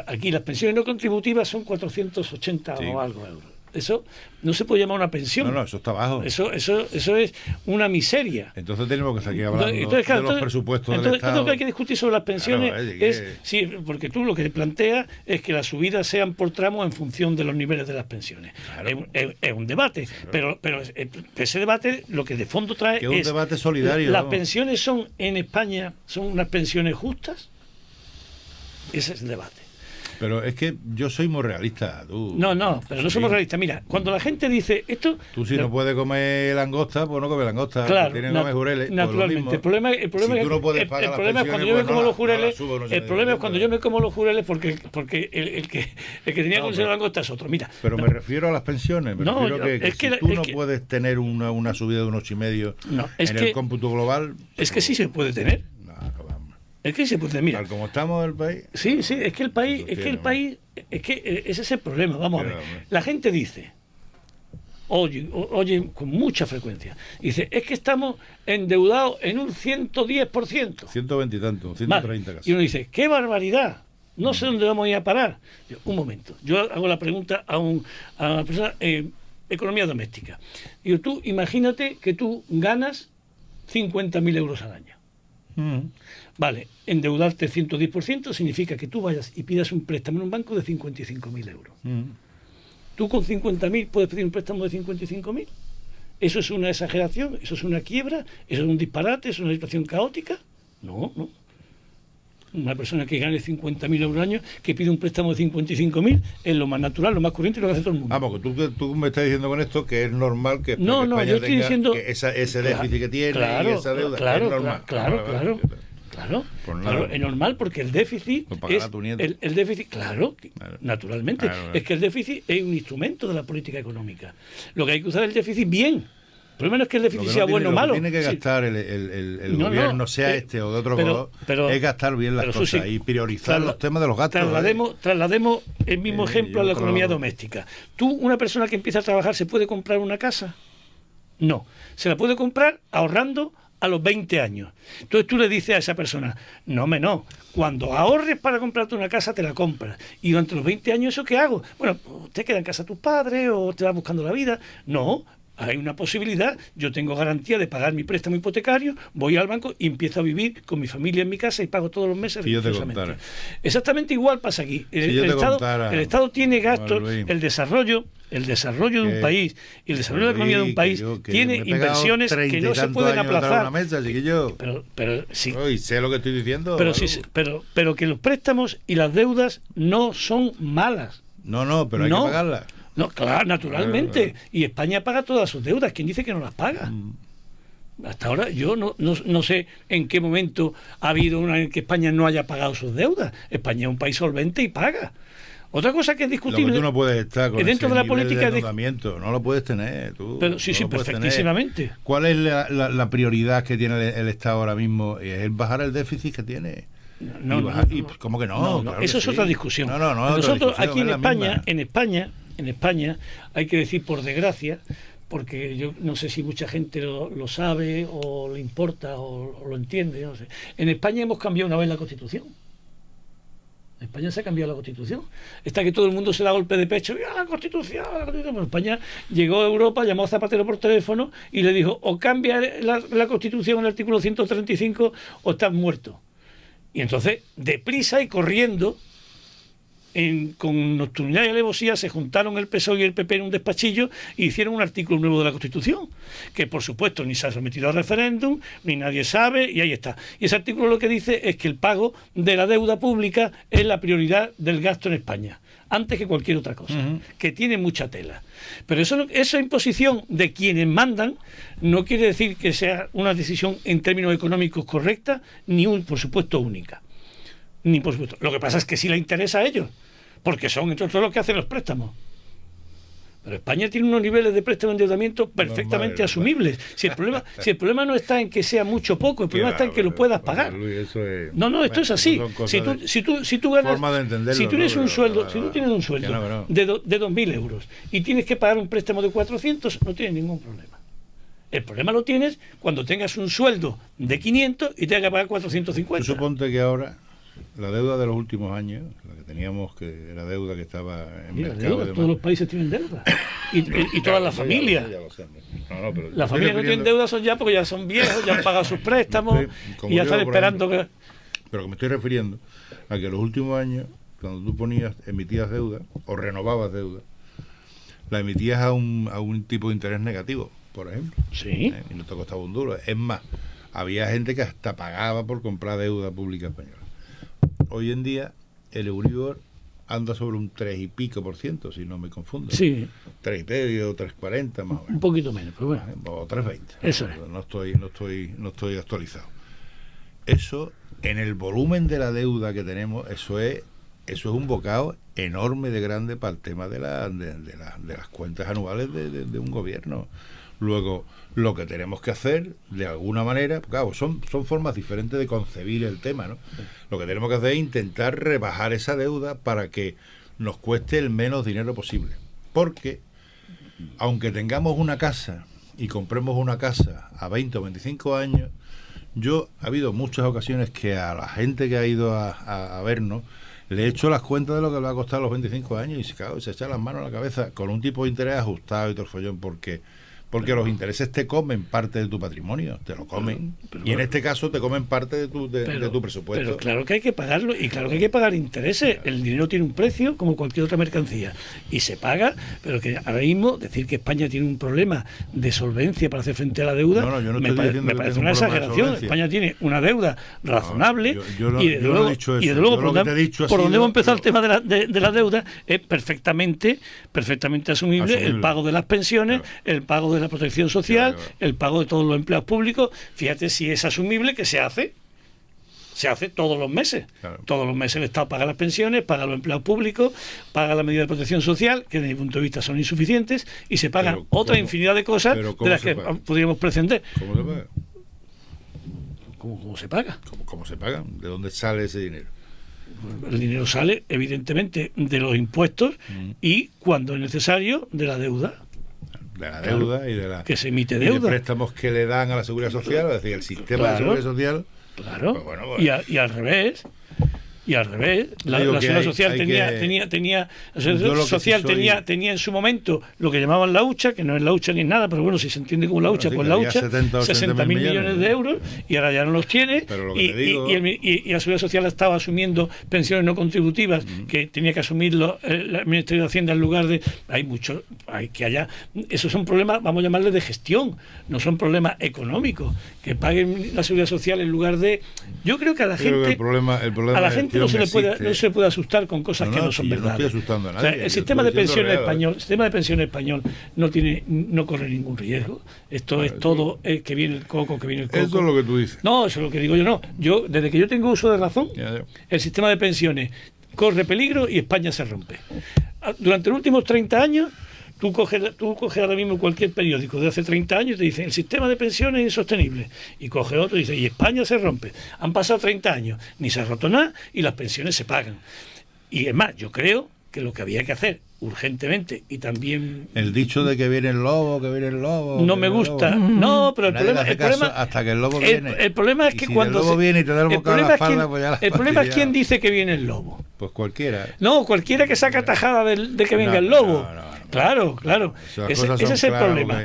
[SPEAKER 3] Aquí las pensiones no contributivas son 480 o algo euros. Eso no se puede llamar una pensión.
[SPEAKER 2] No, eso está bajo.
[SPEAKER 3] Eso es una miseria.
[SPEAKER 2] Entonces tenemos que seguir hablando de los presupuestos del Estado.
[SPEAKER 3] Lo que hay que discutir sobre las pensiones sí, porque tú lo que planteas es que las subidas sean por tramos en función de los niveles de las pensiones. Claro. Es un debate, claro. pero ese debate lo que de fondo trae es
[SPEAKER 2] un debate solidario.
[SPEAKER 3] ¿Las pensiones son en España son unas pensiones justas? Ese es el debate.
[SPEAKER 2] Pero es que yo soy muy realista.
[SPEAKER 3] Pero no somos realistas. Mira, cuando la gente dice esto...
[SPEAKER 2] Tú si no puedes comer langosta, pues no comes langosta.
[SPEAKER 3] Claro,
[SPEAKER 2] tienes que comer jureles.
[SPEAKER 3] Naturalmente.
[SPEAKER 2] Pues
[SPEAKER 3] el problema es cuando yo me como los jureles. El problema es cuando yo me como los jureles porque el que tenía que comer langosta es otro. Mira.
[SPEAKER 2] Pero me refiero a las pensiones. Me refiero que si tú no puedes tener una subida de un 8,5 en el cómputo global...
[SPEAKER 3] Es que sí se puede tener. Es que se puede, mira.
[SPEAKER 2] Tal como estamos el país.
[SPEAKER 3] Sí, es que el país, ese es el problema, vamos a ver. La gente dice, oye con mucha frecuencia, dice, es que estamos endeudados en un 110%.
[SPEAKER 2] 120 y tanto, 130 casi.
[SPEAKER 3] Y uno dice, qué barbaridad, no sé dónde vamos a ir a parar. Digo, un momento, yo hago la pregunta a una persona, economía doméstica. Digo, tú imagínate que tú ganas 50.000 euros al año. Vale, endeudarte 110% significa que tú vayas y pidas un préstamo en un banco de 55.000 euros. ¿Tú con 50.000 puedes pedir un préstamo de 55.000? ¿Eso es una exageración? ¿Eso es una quiebra? ¿Eso es un disparate? ¿Es una situación caótica? No, no. Una persona que gane 50.000 euros al año, que pide un préstamo de 55.000, es lo más natural, lo más corriente y lo que hace todo el mundo.
[SPEAKER 2] Vamos, tú me estás diciendo con esto que es normal que
[SPEAKER 3] no,
[SPEAKER 2] España
[SPEAKER 3] yo estoy diciendo
[SPEAKER 2] que ese déficit que tiene y esa deuda es normal.
[SPEAKER 3] Claro, es normal porque el déficit es el déficit, claro, naturalmente, es que el déficit es un instrumento de la política económica. Lo que hay que usar es el déficit bien. El problema no es que el déficit sea bueno o malo.
[SPEAKER 2] Lo que tiene que gastar el gobierno, sea este o de otro color, es gastar bien las cosas y priorizar los temas de los gastos.
[SPEAKER 3] Traslademos el mismo ejemplo a la economía doméstica. ¿Tú, una persona que empieza a trabajar, se puede comprar una casa? No. Se la puede comprar ahorrando a los 20 años. Entonces tú le dices a esa persona, no, cuando ahorres para comprarte una casa te la compras. Y durante los 20 años, ¿eso qué hago? Bueno, te queda en casa tus padres o te vas buscando la vida. No, hay una posibilidad, yo tengo garantía de pagar mi préstamo hipotecario, voy al banco y empiezo a vivir con mi familia en mi casa y pago todos los meses. Exactamente igual pasa aquí. El Estado tiene gastos, el desarrollo de un país y el desarrollo de la economía de un país tiene inversiones que no se pueden aplazar.
[SPEAKER 2] Pero sí. Y sé lo que estoy diciendo.
[SPEAKER 3] Pero que los préstamos y las deudas no son malas.
[SPEAKER 2] No, pero hay que pagarlas.
[SPEAKER 3] No, claro, naturalmente. Y España paga todas sus deudas. ¿Quién dice que no las paga? Hasta ahora yo no sé en qué momento ha habido una en que España no haya pagado sus deudas. España es un país solvente y paga. Otra cosa que es discutible.
[SPEAKER 2] Lo que tú no puedes estar con
[SPEAKER 3] dentro de la política
[SPEAKER 2] de endeudamiento, no lo puedes tener.
[SPEAKER 3] Pero sí, perfectísimamente.
[SPEAKER 2] ¿Cuál es la prioridad que tiene el Estado ahora mismo? Es bajar el déficit que tiene. ¿Cómo que no? Claro
[SPEAKER 3] eso
[SPEAKER 2] que
[SPEAKER 3] es otra discusión. Nosotros aquí en España, hay que decir por desgracia, porque yo no sé si mucha gente lo sabe o le importa o lo entiende, no sé. En España hemos cambiado una vez la Constitución. En España se ha cambiado la Constitución. Está que todo el mundo se da golpe de pecho. La Constitución! Bueno, España llegó a Europa, llamó a Zapatero por teléfono y le dijo, o cambia la Constitución en el artículo 135 o estás muerto. Y entonces, deprisa y corriendo, con nocturnidad y alevosía, se juntaron el PSOE y el PP en un despachillo y hicieron un artículo nuevo de la Constitución, que por supuesto ni se ha sometido a referéndum, ni nadie sabe, y ahí está. Y ese artículo lo que dice es que el pago de la deuda pública es la prioridad del gasto en España, antes que cualquier otra cosa, que tiene mucha tela. Pero esa imposición de quienes mandan no quiere decir que sea una decisión en términos económicos correcta, ni por supuesto única. Ni por supuesto. Lo que pasa es que sí le interesa a ellos, porque son entre otros los que hacen los préstamos. Pero España tiene unos niveles de préstamo y endeudamiento perfectamente asumibles. Si el problema no está en que sea mucho o poco, el problema está en que lo puedas pagar. Esto es así. Si tú ganas, si tú tienes un sueldo, de 2.000 euros y tienes que pagar un préstamo de 400, no tienes ningún problema. El problema lo tienes cuando tengas un sueldo de 500 y tengas que pagar 450.
[SPEAKER 2] Tú suponte que ahora la deuda de los últimos años, la que teníamos, que era deuda que estaba en mercado.
[SPEAKER 3] Todos los países tienen deuda. Y todas las familias. Las familias no tienen deuda son ya porque ya son viejos, ya han pagado sus préstamos y ya están esperando que...
[SPEAKER 2] Pero que me estoy refiriendo a que los últimos años, cuando tú emitías deuda o renovabas deuda, la emitías a un tipo de interés negativo, por ejemplo.
[SPEAKER 3] Sí.
[SPEAKER 2] Y no te costaba un duro. Es más, había gente que hasta pagaba por comprar deuda pública española. Hoy en día el Euribor anda sobre un 3 y pico %, si no me confundo.
[SPEAKER 3] Sí.
[SPEAKER 2] 3,5, 3,40 más o menos.
[SPEAKER 3] Un poquito menos, pero bueno.
[SPEAKER 2] O 3,20.
[SPEAKER 3] Eso es.
[SPEAKER 2] No estoy actualizado. Eso, en el volumen de la deuda que tenemos, eso es un bocado enorme de grande para el tema de las cuentas anuales de un gobierno. Luego, lo que tenemos que hacer, de alguna manera, claro, son formas diferentes de concebir el tema, ¿no? Lo que tenemos que hacer es intentar rebajar esa deuda para que nos cueste el menos dinero posible. Porque, aunque tengamos una casa y compremos una casa a 20 o 25 años, ha habido muchas ocasiones que a la gente que ha ido a vernos, le he hecho las cuentas de lo que le va a costar los 25 años y se echa las manos a la cabeza con un tipo de interés ajustado y todo el follón, porque Porque los intereses te comen parte de tu patrimonio, te lo comen. Y en este caso te comen parte de tu presupuesto.
[SPEAKER 3] Pero claro que hay que pagarlo, y claro que hay que pagar intereses. El dinero tiene un precio como cualquier otra mercancía. Y se paga, pero que ahora mismo decir que España tiene un problema de solvencia para hacer frente a la deuda, me parece una exageración. España tiene una deuda razonable, y desde luego por donde hemos empezado el tema de la deuda es perfectamente asumible el pago de las pensiones, el pago de la protección social, el pago de todos los empleados públicos. Fíjate si es asumible que se hace todos los meses. Todos los meses el Estado paga las pensiones, paga los empleados públicos, paga la medida de protección social, que desde mi punto de vista son insuficientes, y se pagan otra infinidad de cosas de las que podríamos prescindir.
[SPEAKER 2] ¿Cómo se paga?
[SPEAKER 3] ¿Cómo se paga?
[SPEAKER 2] ¿Cómo se paga? ¿De dónde sale ese dinero?
[SPEAKER 3] El dinero sale, evidentemente, de los impuestos y, cuando es necesario, de la deuda.
[SPEAKER 2] De la deuda y de la
[SPEAKER 3] que se emite deuda.
[SPEAKER 2] Y de préstamos que le dan a la Seguridad Social, es decir, el sistema de Seguridad Social.
[SPEAKER 3] Claro. Pues bueno. Y al revés. La Seguridad Social tenía en su momento lo que llamaban la hucha, que no es la hucha ni nada, pero bueno, si se entiende como la hucha, pues la hucha, 60.000 millones de euros, y ahora ya no los tiene, y la Seguridad Social estaba asumiendo pensiones no contributivas, que tenía que asumirlo el Ministerio de Hacienda en lugar de... Esos son problemas, vamos a llamarles de gestión, no son problemas económicos, que paguen la Seguridad Social en lugar de... Yo creo que a la gente... A la gente no se le puede asustar con cosas que no son verdad.
[SPEAKER 2] No estoy asustando a nadie.
[SPEAKER 3] O sea, el sistema de pensiones español no corre ningún riesgo. Esto es todo que viene el coco, que viene el coco.
[SPEAKER 2] Eso es lo que tú dices.
[SPEAKER 3] No, eso es lo que digo yo, no. Yo, desde que yo tengo uso de razón, el sistema de pensiones corre peligro y España se rompe. Durante los últimos 30 años, tú coges ahora mismo cualquier periódico de hace 30 años y te dicen el sistema de pensiones es insostenible. Y coge otro y dice, y España se rompe. Han pasado 30 años, ni se ha roto nada y las pensiones se pagan. Y es más, yo creo que lo que había que hacer urgentemente, y también...
[SPEAKER 2] El dicho de que viene el lobo,
[SPEAKER 3] no me gusta. No, pero el problema
[SPEAKER 2] hasta que el lobo viene.
[SPEAKER 3] El problema es que
[SPEAKER 2] si
[SPEAKER 3] cuando...
[SPEAKER 2] el lobo viene y te da el bocado a la espalda, pues ya la...
[SPEAKER 3] El problema es quién dice que viene el lobo.
[SPEAKER 2] Pues cualquiera.
[SPEAKER 3] No, cualquiera que saca tajada de que venga el lobo. Claro. Ese es el problema.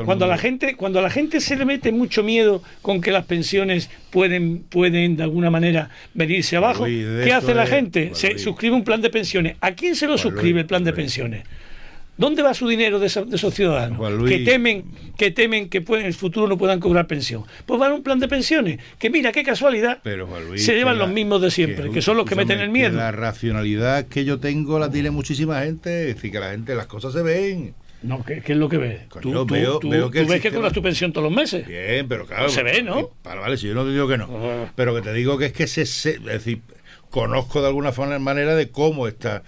[SPEAKER 3] Cuando a la gente se le mete mucho miedo con que las pensiones pueden de alguna manera venirse abajo, ¿qué hace la gente? Se suscribe un plan de pensiones. ¿A quién se lo suscribe el plan de pensiones? ¿Dónde va su dinero de esos ciudadanos que temen que en el futuro no puedan cobrar pensión? Pues van a un plan de pensiones, que mira, qué casualidad, se llevan los mismos de siempre, que son los que meten el miedo.
[SPEAKER 2] La racionalidad que yo tengo la tiene muchísima gente, es decir, que la gente, las cosas se ven.
[SPEAKER 3] No, ¿qué es lo que ves?
[SPEAKER 2] Tú ves
[SPEAKER 3] que cobras tu pensión todos los meses.
[SPEAKER 2] Bien, pero claro.
[SPEAKER 3] Se ve, ¿no?
[SPEAKER 2] Vale, si yo no te digo que no. Pero que te digo que es que es decir, conozco de alguna manera de cómo está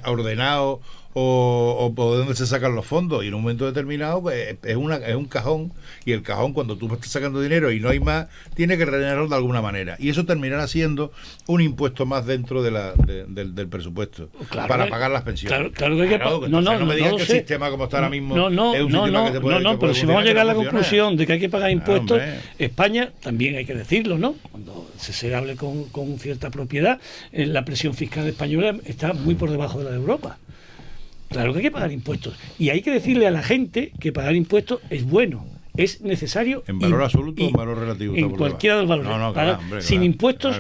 [SPEAKER 2] ordenado o de dónde se sacan los fondos, y en un momento determinado pues, es un cajón, y el cajón, cuando tú estás sacando dinero y no hay más, tiene que rellenarlo de alguna manera, y eso terminará siendo un impuesto más dentro del presupuesto, para pagar las pensiones.
[SPEAKER 3] Claro que hay que pagar.
[SPEAKER 2] No me digas que el sistema como está ahora mismo es un sistema que se puede...
[SPEAKER 3] No, pero si vamos a llegar a la conclusión de que hay que pagar impuestos, España, también hay que decirlo, ¿no? Cuando se hable con cierta propiedad, la presión fiscal española está muy por debajo de la de Europa. Claro que hay que pagar impuestos. Y hay que decirle a la gente que pagar impuestos es bueno, es necesario.
[SPEAKER 2] ¿En valor absoluto o en valor relativo?
[SPEAKER 3] En cualquiera de los valores. Sin impuestos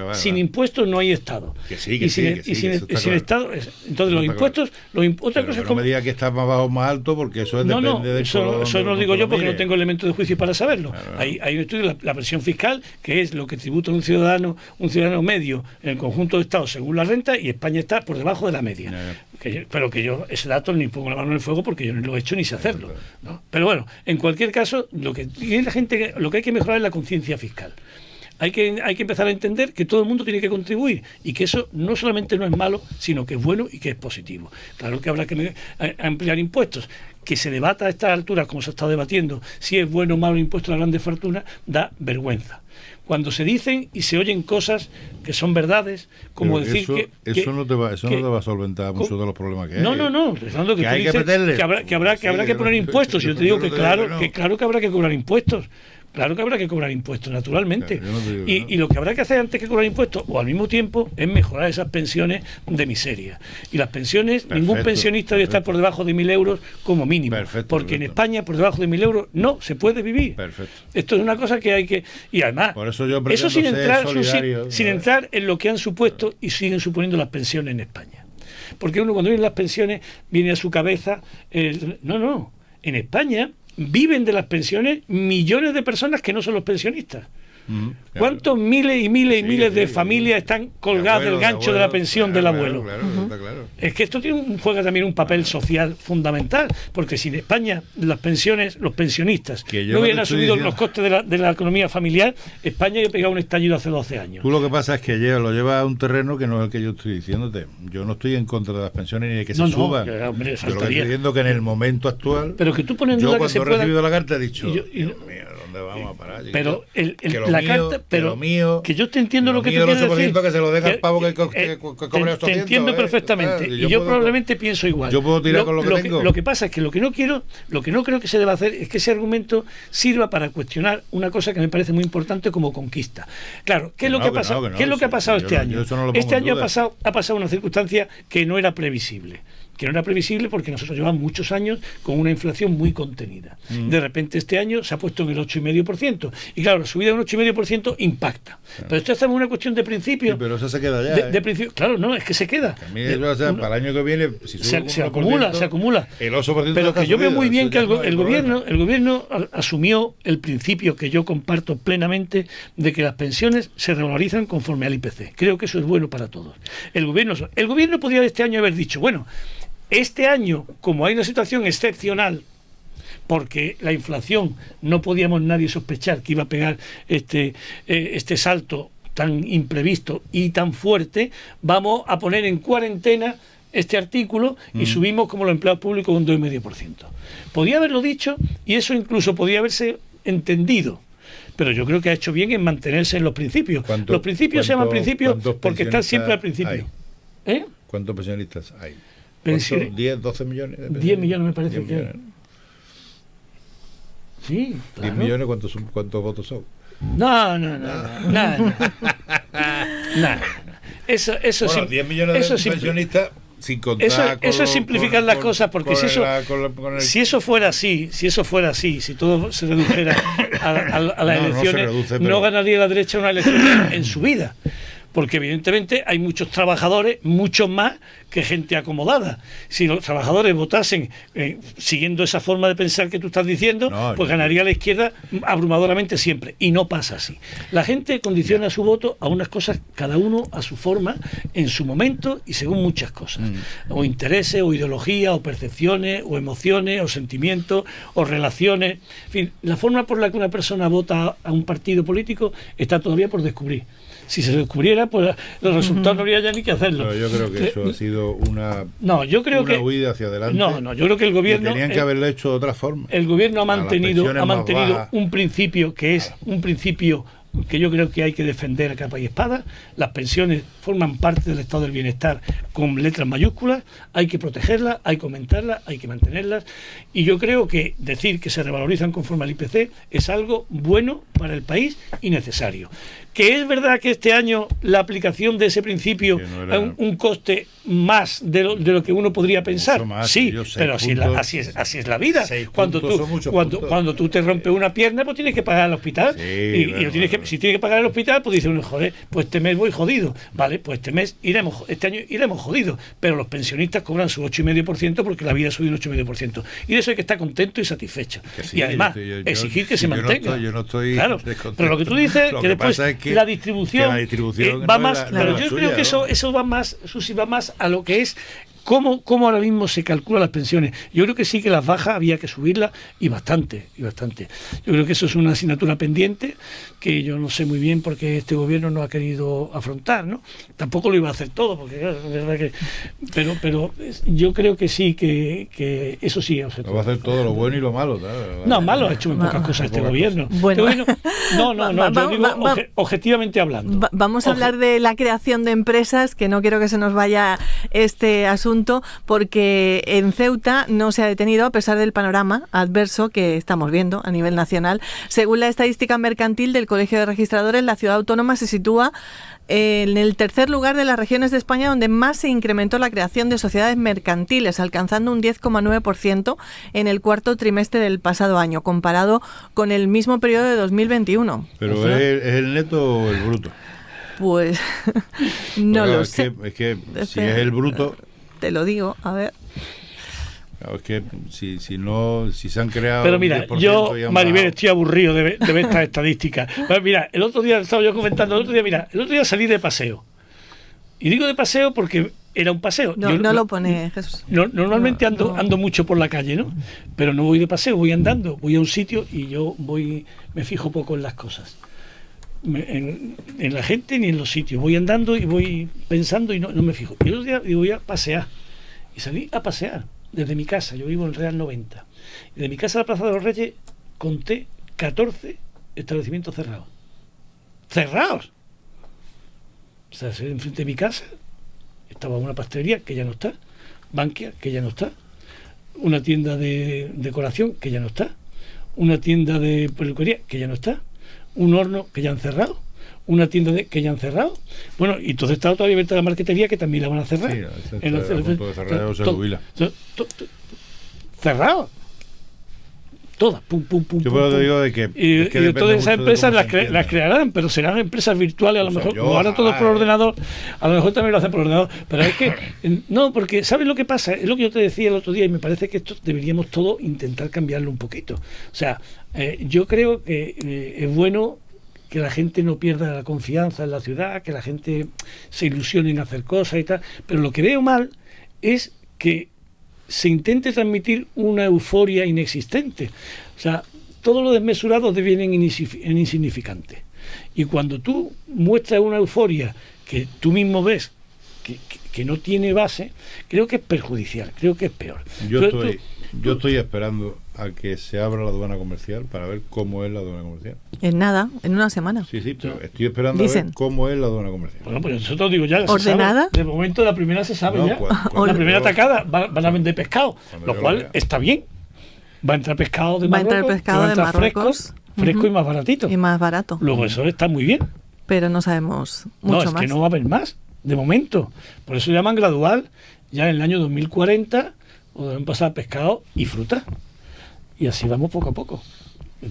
[SPEAKER 3] no hay Estado.
[SPEAKER 2] Sin
[SPEAKER 3] Estado. Entonces los impuestos... Otra cosa
[SPEAKER 2] no me diga que está más bajo o más alto, porque eso depende de...
[SPEAKER 3] Eso no lo digo yo porque no tengo elementos de juicio para saberlo. Hay un estudio, la presión fiscal, que es lo que tributa un ciudadano medio en el conjunto de Estados según la renta, y España está por debajo de la media. Pero que yo ese dato ni pongo la mano en el fuego porque yo no lo he hecho ni sé hacerlo, ¿no? Pero bueno, en cualquier caso, lo que tiene la gente, lo que hay que mejorar es la conciencia fiscal. Hay que empezar a entender que todo el mundo tiene que contribuir, y que eso no solamente no es malo, sino que es bueno y que es positivo. Claro que habrá que ampliar impuestos. Que se debata a estas alturas, como se ha estado debatiendo, si es bueno o malo el impuesto a las grandes fortunas, da vergüenza. Cuando se dicen y se oyen cosas que son verdades, como
[SPEAKER 2] pero
[SPEAKER 3] decir
[SPEAKER 2] eso no te va a solventar muchos de los problemas que hay.
[SPEAKER 3] No, que
[SPEAKER 2] hay que meterle.
[SPEAKER 3] Que habrá que poner impuestos. Yo te digo que claro que habrá que cobrar impuestos. Claro que habrá que cobrar impuestos, naturalmente.
[SPEAKER 2] Claro,
[SPEAKER 3] Y lo que habrá que hacer antes que cobrar impuestos, o al mismo tiempo, es mejorar esas pensiones de miseria. Y las pensiones, ningún pensionista debe estar por debajo de 1.000 euros como mínimo. Porque en España, por debajo de 1.000 euros, no se puede vivir. Esto es una cosa que hay que... Y además,
[SPEAKER 2] por eso, yo
[SPEAKER 3] eso sin entrar en lo que han supuesto y siguen suponiendo las pensiones en España. Porque uno cuando viene las pensiones, viene a su cabeza... No. En España viven de las pensiones millones de personas que no son los pensionistas. ¿Cuántos miles y miles de familias están colgadas del gancho de la pensión del abuelo?
[SPEAKER 2] Claro.
[SPEAKER 3] Es que esto juega también un papel social fundamental, porque si en España las pensiones, los pensionistas no hubieran asumido los costes de la economía familiar, España ya ha pegado un estallido hace 12 años.
[SPEAKER 2] Tú lo que pasa es que lo llevas a un terreno que no es el que yo estoy diciénode. Yo no estoy en contra de las pensiones ni de que se suban.
[SPEAKER 3] Hombre,
[SPEAKER 2] yo lo que estoy diciendo que en el momento actual,
[SPEAKER 3] pero que tú pones en duda que se pueda...
[SPEAKER 2] Yo cuando he recibido la carta he dicho, Dios mío, ¿dónde vamos a parar?
[SPEAKER 3] Pero que yo te entiendo lo que tú quieres decir.
[SPEAKER 2] Que se lo deja al pavo que cobre 800.
[SPEAKER 3] Te entiendo perfectamente. Y yo probablemente pienso igual.
[SPEAKER 2] Yo puedo tirar con lo que tengo.
[SPEAKER 3] Lo que pasa es que lo que no creo que se deba hacer es que ese argumento sirva para cuestionar una cosa que me parece muy importante como conquista. Claro, ¿qué es lo que ha pasado? ¿Qué es lo que ha pasado este año? Este año ha pasado una circunstancia que no era previsible. Porque nosotros llevamos muchos años con una inflación muy contenida. De repente este año se ha puesto en el 8,5%. Y claro, la subida de un 8,5% impacta. Pero esto estamos en una cuestión de principio.
[SPEAKER 2] Sí, pero eso se queda ya.
[SPEAKER 3] De principio, claro, no, es que se queda.
[SPEAKER 2] Para el año que viene, si
[SPEAKER 3] se acumula. El
[SPEAKER 2] 8%.
[SPEAKER 3] Pero que yo veo muy bien que el gobierno asumió el principio que yo comparto plenamente de que las pensiones se revalorizan conforme al IPC. Creo que eso es bueno para todos. El gobierno podría este año haber dicho, bueno, este año, como hay una situación excepcional, porque la inflación no podíamos nadie sospechar que iba a pegar este salto tan imprevisto y tan fuerte, vamos a poner en cuarentena este artículo y subimos como los empleados públicos un 2,5%. Podía haberlo dicho y eso incluso podía haberse entendido. Pero yo creo que ha hecho bien en mantenerse en los principios. Los principios se llaman principios porque están siempre al principio.
[SPEAKER 2] ¿Cuántos pensionistas hay?
[SPEAKER 3] 10,
[SPEAKER 2] 12 millones.
[SPEAKER 3] 10 millones me parece que hay. Sí, claro.
[SPEAKER 2] 10 millones, ¿cuántos votos son?
[SPEAKER 3] No. Eso
[SPEAKER 2] 10 millones de pensionistas sin contar
[SPEAKER 3] eso es simplificar las cosas, porque si eso fuera así, si todo se redujera a las elecciones, no ganaría la derecha una elección en su vida. Porque evidentemente hay muchos trabajadores, muchos más que gente acomodada. Si los trabajadores votasen siguiendo esa forma de pensar que tú estás diciendo, pues ganaría la izquierda abrumadoramente siempre. Y no pasa así. La gente condiciona su voto a unas cosas, cada uno a su forma, en su momento y según muchas cosas. O intereses, o ideología, o percepciones, o emociones, o sentimientos, o relaciones. En fin, la forma por la que una persona vota a un partido político está todavía por descubrir. Si se descubriera, pues los resultados no habría ya ni que hacerlo.
[SPEAKER 2] Pero yo creo que eso ha sido una huida hacia adelante.
[SPEAKER 3] Yo creo que el gobierno...
[SPEAKER 2] Tenían que haberlo hecho de otra forma.
[SPEAKER 3] El gobierno ha mantenido un principio que es un principio que yo creo que hay que defender a capa y espada. Las pensiones forman parte del estado del bienestar con letras mayúsculas, hay que protegerlas, hay que aumentarlas, hay que mantenerlas, y yo creo que decir que se revalorizan conforme al IPC es algo bueno para el país y necesario. Que es verdad que este año la aplicación de ese principio es un coste más de lo que uno podría pensar. Sí, pero así es la vida. Cuando tú te rompes una pierna, pues tienes que pagar al hospital. Si tienes que pagar el hospital, pues dice uno, joder, pues este mes voy jodido. Vale, pues este año iremos jodidos. Pero los pensionistas cobran su 8,5% porque la vida ha subido un 8,5%. Y de eso hay que estar contento y satisfecho. Y además, exigir que se mantenga.
[SPEAKER 2] Yo no estoy
[SPEAKER 3] claro, pero lo que tú dices, que después la distribución va más, pero yo creo que eso va más, Susi, va más a lo que es cómo ahora mismo se calculan las pensiones. Yo creo que sí que las bajas había que subirlas y bastante. Yo creo que eso es una asignatura pendiente que yo no sé muy bien porque este gobierno no ha querido afrontar, ¿no? Tampoco lo iba a hacer todo, porque es verdad que... Pero yo creo que sí, que eso sí.
[SPEAKER 2] Lo va a hacer todo lo bueno y lo malo, ¿sabes?
[SPEAKER 3] No, malo ha hecho muy pocas cosas este gobierno. Bueno. Yo digo objetivamente hablando.
[SPEAKER 1] Vamos a hablar de la creación de empresas, que no quiero que se nos vaya este asunto asunto porque en Ceuta no se ha detenido a pesar del panorama adverso que estamos viendo a nivel nacional. Según la estadística mercantil del Colegio de Registradores, la ciudad autónoma se sitúa en el tercer lugar de las regiones de España donde más se incrementó la creación de sociedades mercantiles, alcanzando un 10,9% en el cuarto trimestre del pasado año, comparado con el mismo periodo de 2021.
[SPEAKER 2] ¿Pero o sea, ¿es el neto o el bruto?
[SPEAKER 1] Pues no lo sé.
[SPEAKER 2] Es que si es el bruto...
[SPEAKER 1] Te lo digo, a ver...
[SPEAKER 2] Claro, es que si se han creado...
[SPEAKER 3] Pero mira, yo, Maribel, estoy aburrido de ver estas estadísticas. Pero mira, el otro día salí de paseo. Y digo de paseo porque era un paseo.
[SPEAKER 1] No lo pone Jesús.
[SPEAKER 3] Normalmente ando mucho por la calle, ¿no? Pero no voy de paseo, voy andando, voy a un sitio y yo me fijo poco en las cosas. En la gente ni en los sitios. Voy andando y voy pensando y no me fijo. Y el otro día digo, voy a pasear. Y salí a pasear. Desde mi casa, yo vivo en Real 90. Y de mi casa a la Plaza de los Reyes conté 14 establecimientos cerrados. ¡Cerrados! O sea, enfrente de mi casa estaba una pastelería que ya no está, Bankia que ya no está, una tienda de decoración que ya no está, una tienda de peluquería que ya no está, un horno que ya han cerrado, una tienda que ya han cerrado. Bueno, y entonces está otra abierta la marquetería que también la van a cerrar.
[SPEAKER 2] Sí, se jubila.
[SPEAKER 3] Cerrado. Todas, pum.
[SPEAKER 2] Yo te digo de que...
[SPEAKER 3] Y todas esas empresas las crearán, pero serán empresas virtuales, a lo mejor. Como ahora todo por ordenador, a lo mejor también lo hacen por ordenador. Pero es que... No, porque ¿sabes lo que pasa? Es lo que yo te decía el otro día, y me parece que esto deberíamos todos intentar cambiarlo un poquito. O sea, yo creo que es bueno que la gente no pierda la confianza en la ciudad, que la gente se ilusione en hacer cosas y tal, pero lo que veo mal es que se intente transmitir una euforia inexistente. O sea, todo lo desmesurado deviene en insignificante. Y cuando tú muestras una euforia que tú mismo ves que no tiene base, creo que es perjudicial, creo que es peor.
[SPEAKER 2] Yo estoy esperando a que se abra la aduana comercial para ver cómo es la aduana comercial.
[SPEAKER 1] En nada, en una semana.
[SPEAKER 2] Sí, pero estoy esperando a ver cómo es la aduana comercial.
[SPEAKER 3] Bueno, pues eso te lo digo ya.
[SPEAKER 1] ¿Ordenada?
[SPEAKER 3] De momento la primera se sabe ya. La primera atacada van a vender pescado, lo cual está bien. Va a entrar pescado de Marruecos. Fresco y más baratito.
[SPEAKER 1] Y más barato.
[SPEAKER 3] Luego eso está muy bien.
[SPEAKER 1] Pero no sabemos mucho más.
[SPEAKER 3] No, es que no va a haber más, de momento. Por eso llaman gradual. Ya en el año 2040 podrán pasar pescado y fruta. Y así vamos poco a poco.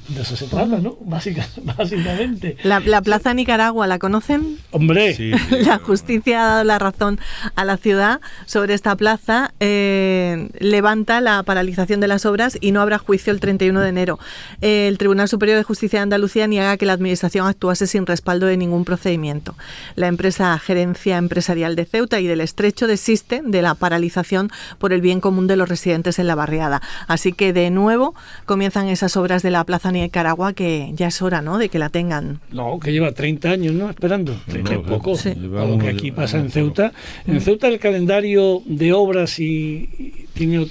[SPEAKER 3] De eso se trata, ¿no? Básicamente.
[SPEAKER 1] La Plaza Nicaragua, ¿la conocen?
[SPEAKER 3] ¡Hombre!
[SPEAKER 2] Sí,
[SPEAKER 1] La justicia ha dado la razón a la ciudad sobre esta plaza. Levanta la paralización de las obras y no habrá juicio el 31 de enero. El Tribunal Superior de Justicia de Andalucía niega que la Administración actuase sin respaldo de ningún procedimiento. La empresa Gerencia Empresarial de Ceuta y del Estrecho desiste de la paralización por el bien común de los residentes en la barriada. Así que, de nuevo, comienzan esas obras de la Plaza Nicaragua, que ya es hora, ¿no?, de que la tengan.
[SPEAKER 3] No, que lleva 30 años, ¿no?, esperando. Es poco.
[SPEAKER 1] Sí.
[SPEAKER 3] Lo que aquí pasa en Ceuta. En Ceuta el calendario de obras y tiene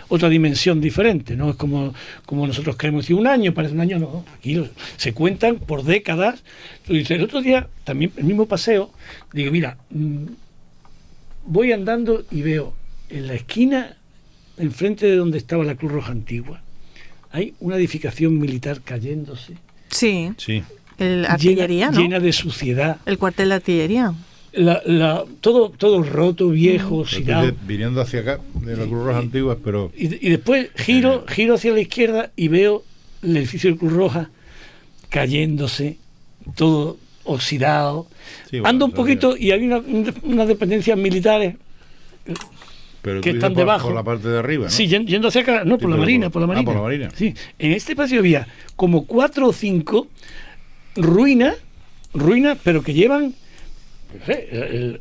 [SPEAKER 3] otra dimensión diferente, ¿no? Es como nosotros creemos que un año parece un año, no. Aquí se cuentan por décadas. Entonces, el otro día, también el mismo paseo, digo, mira, voy andando y veo en la esquina, enfrente de donde estaba la Cruz Roja Antigua, hay una edificación militar cayéndose.
[SPEAKER 1] Sí. El
[SPEAKER 3] artillería, ¿no? Llena de suciedad.
[SPEAKER 1] El cuartel de artillería.
[SPEAKER 3] Todo roto, viejo, oxidado.
[SPEAKER 2] Viniendo hacia acá, de la Cruz Roja Antigua, pero...
[SPEAKER 3] Y después giro hacia la izquierda y veo el edificio de Cruz Roja cayéndose, todo oxidado. Sí, bueno, ando un poquito y hay unas dependencias militares...
[SPEAKER 2] Pero
[SPEAKER 3] que están debajo.
[SPEAKER 2] Por la parte de arriba, ¿no?
[SPEAKER 3] Sí, yendo hacia acá. No, sí, por la Marina.
[SPEAKER 2] Por la Marina.
[SPEAKER 3] Sí. En este espacio había como 4 o 5 ruinas, pero que llevan... el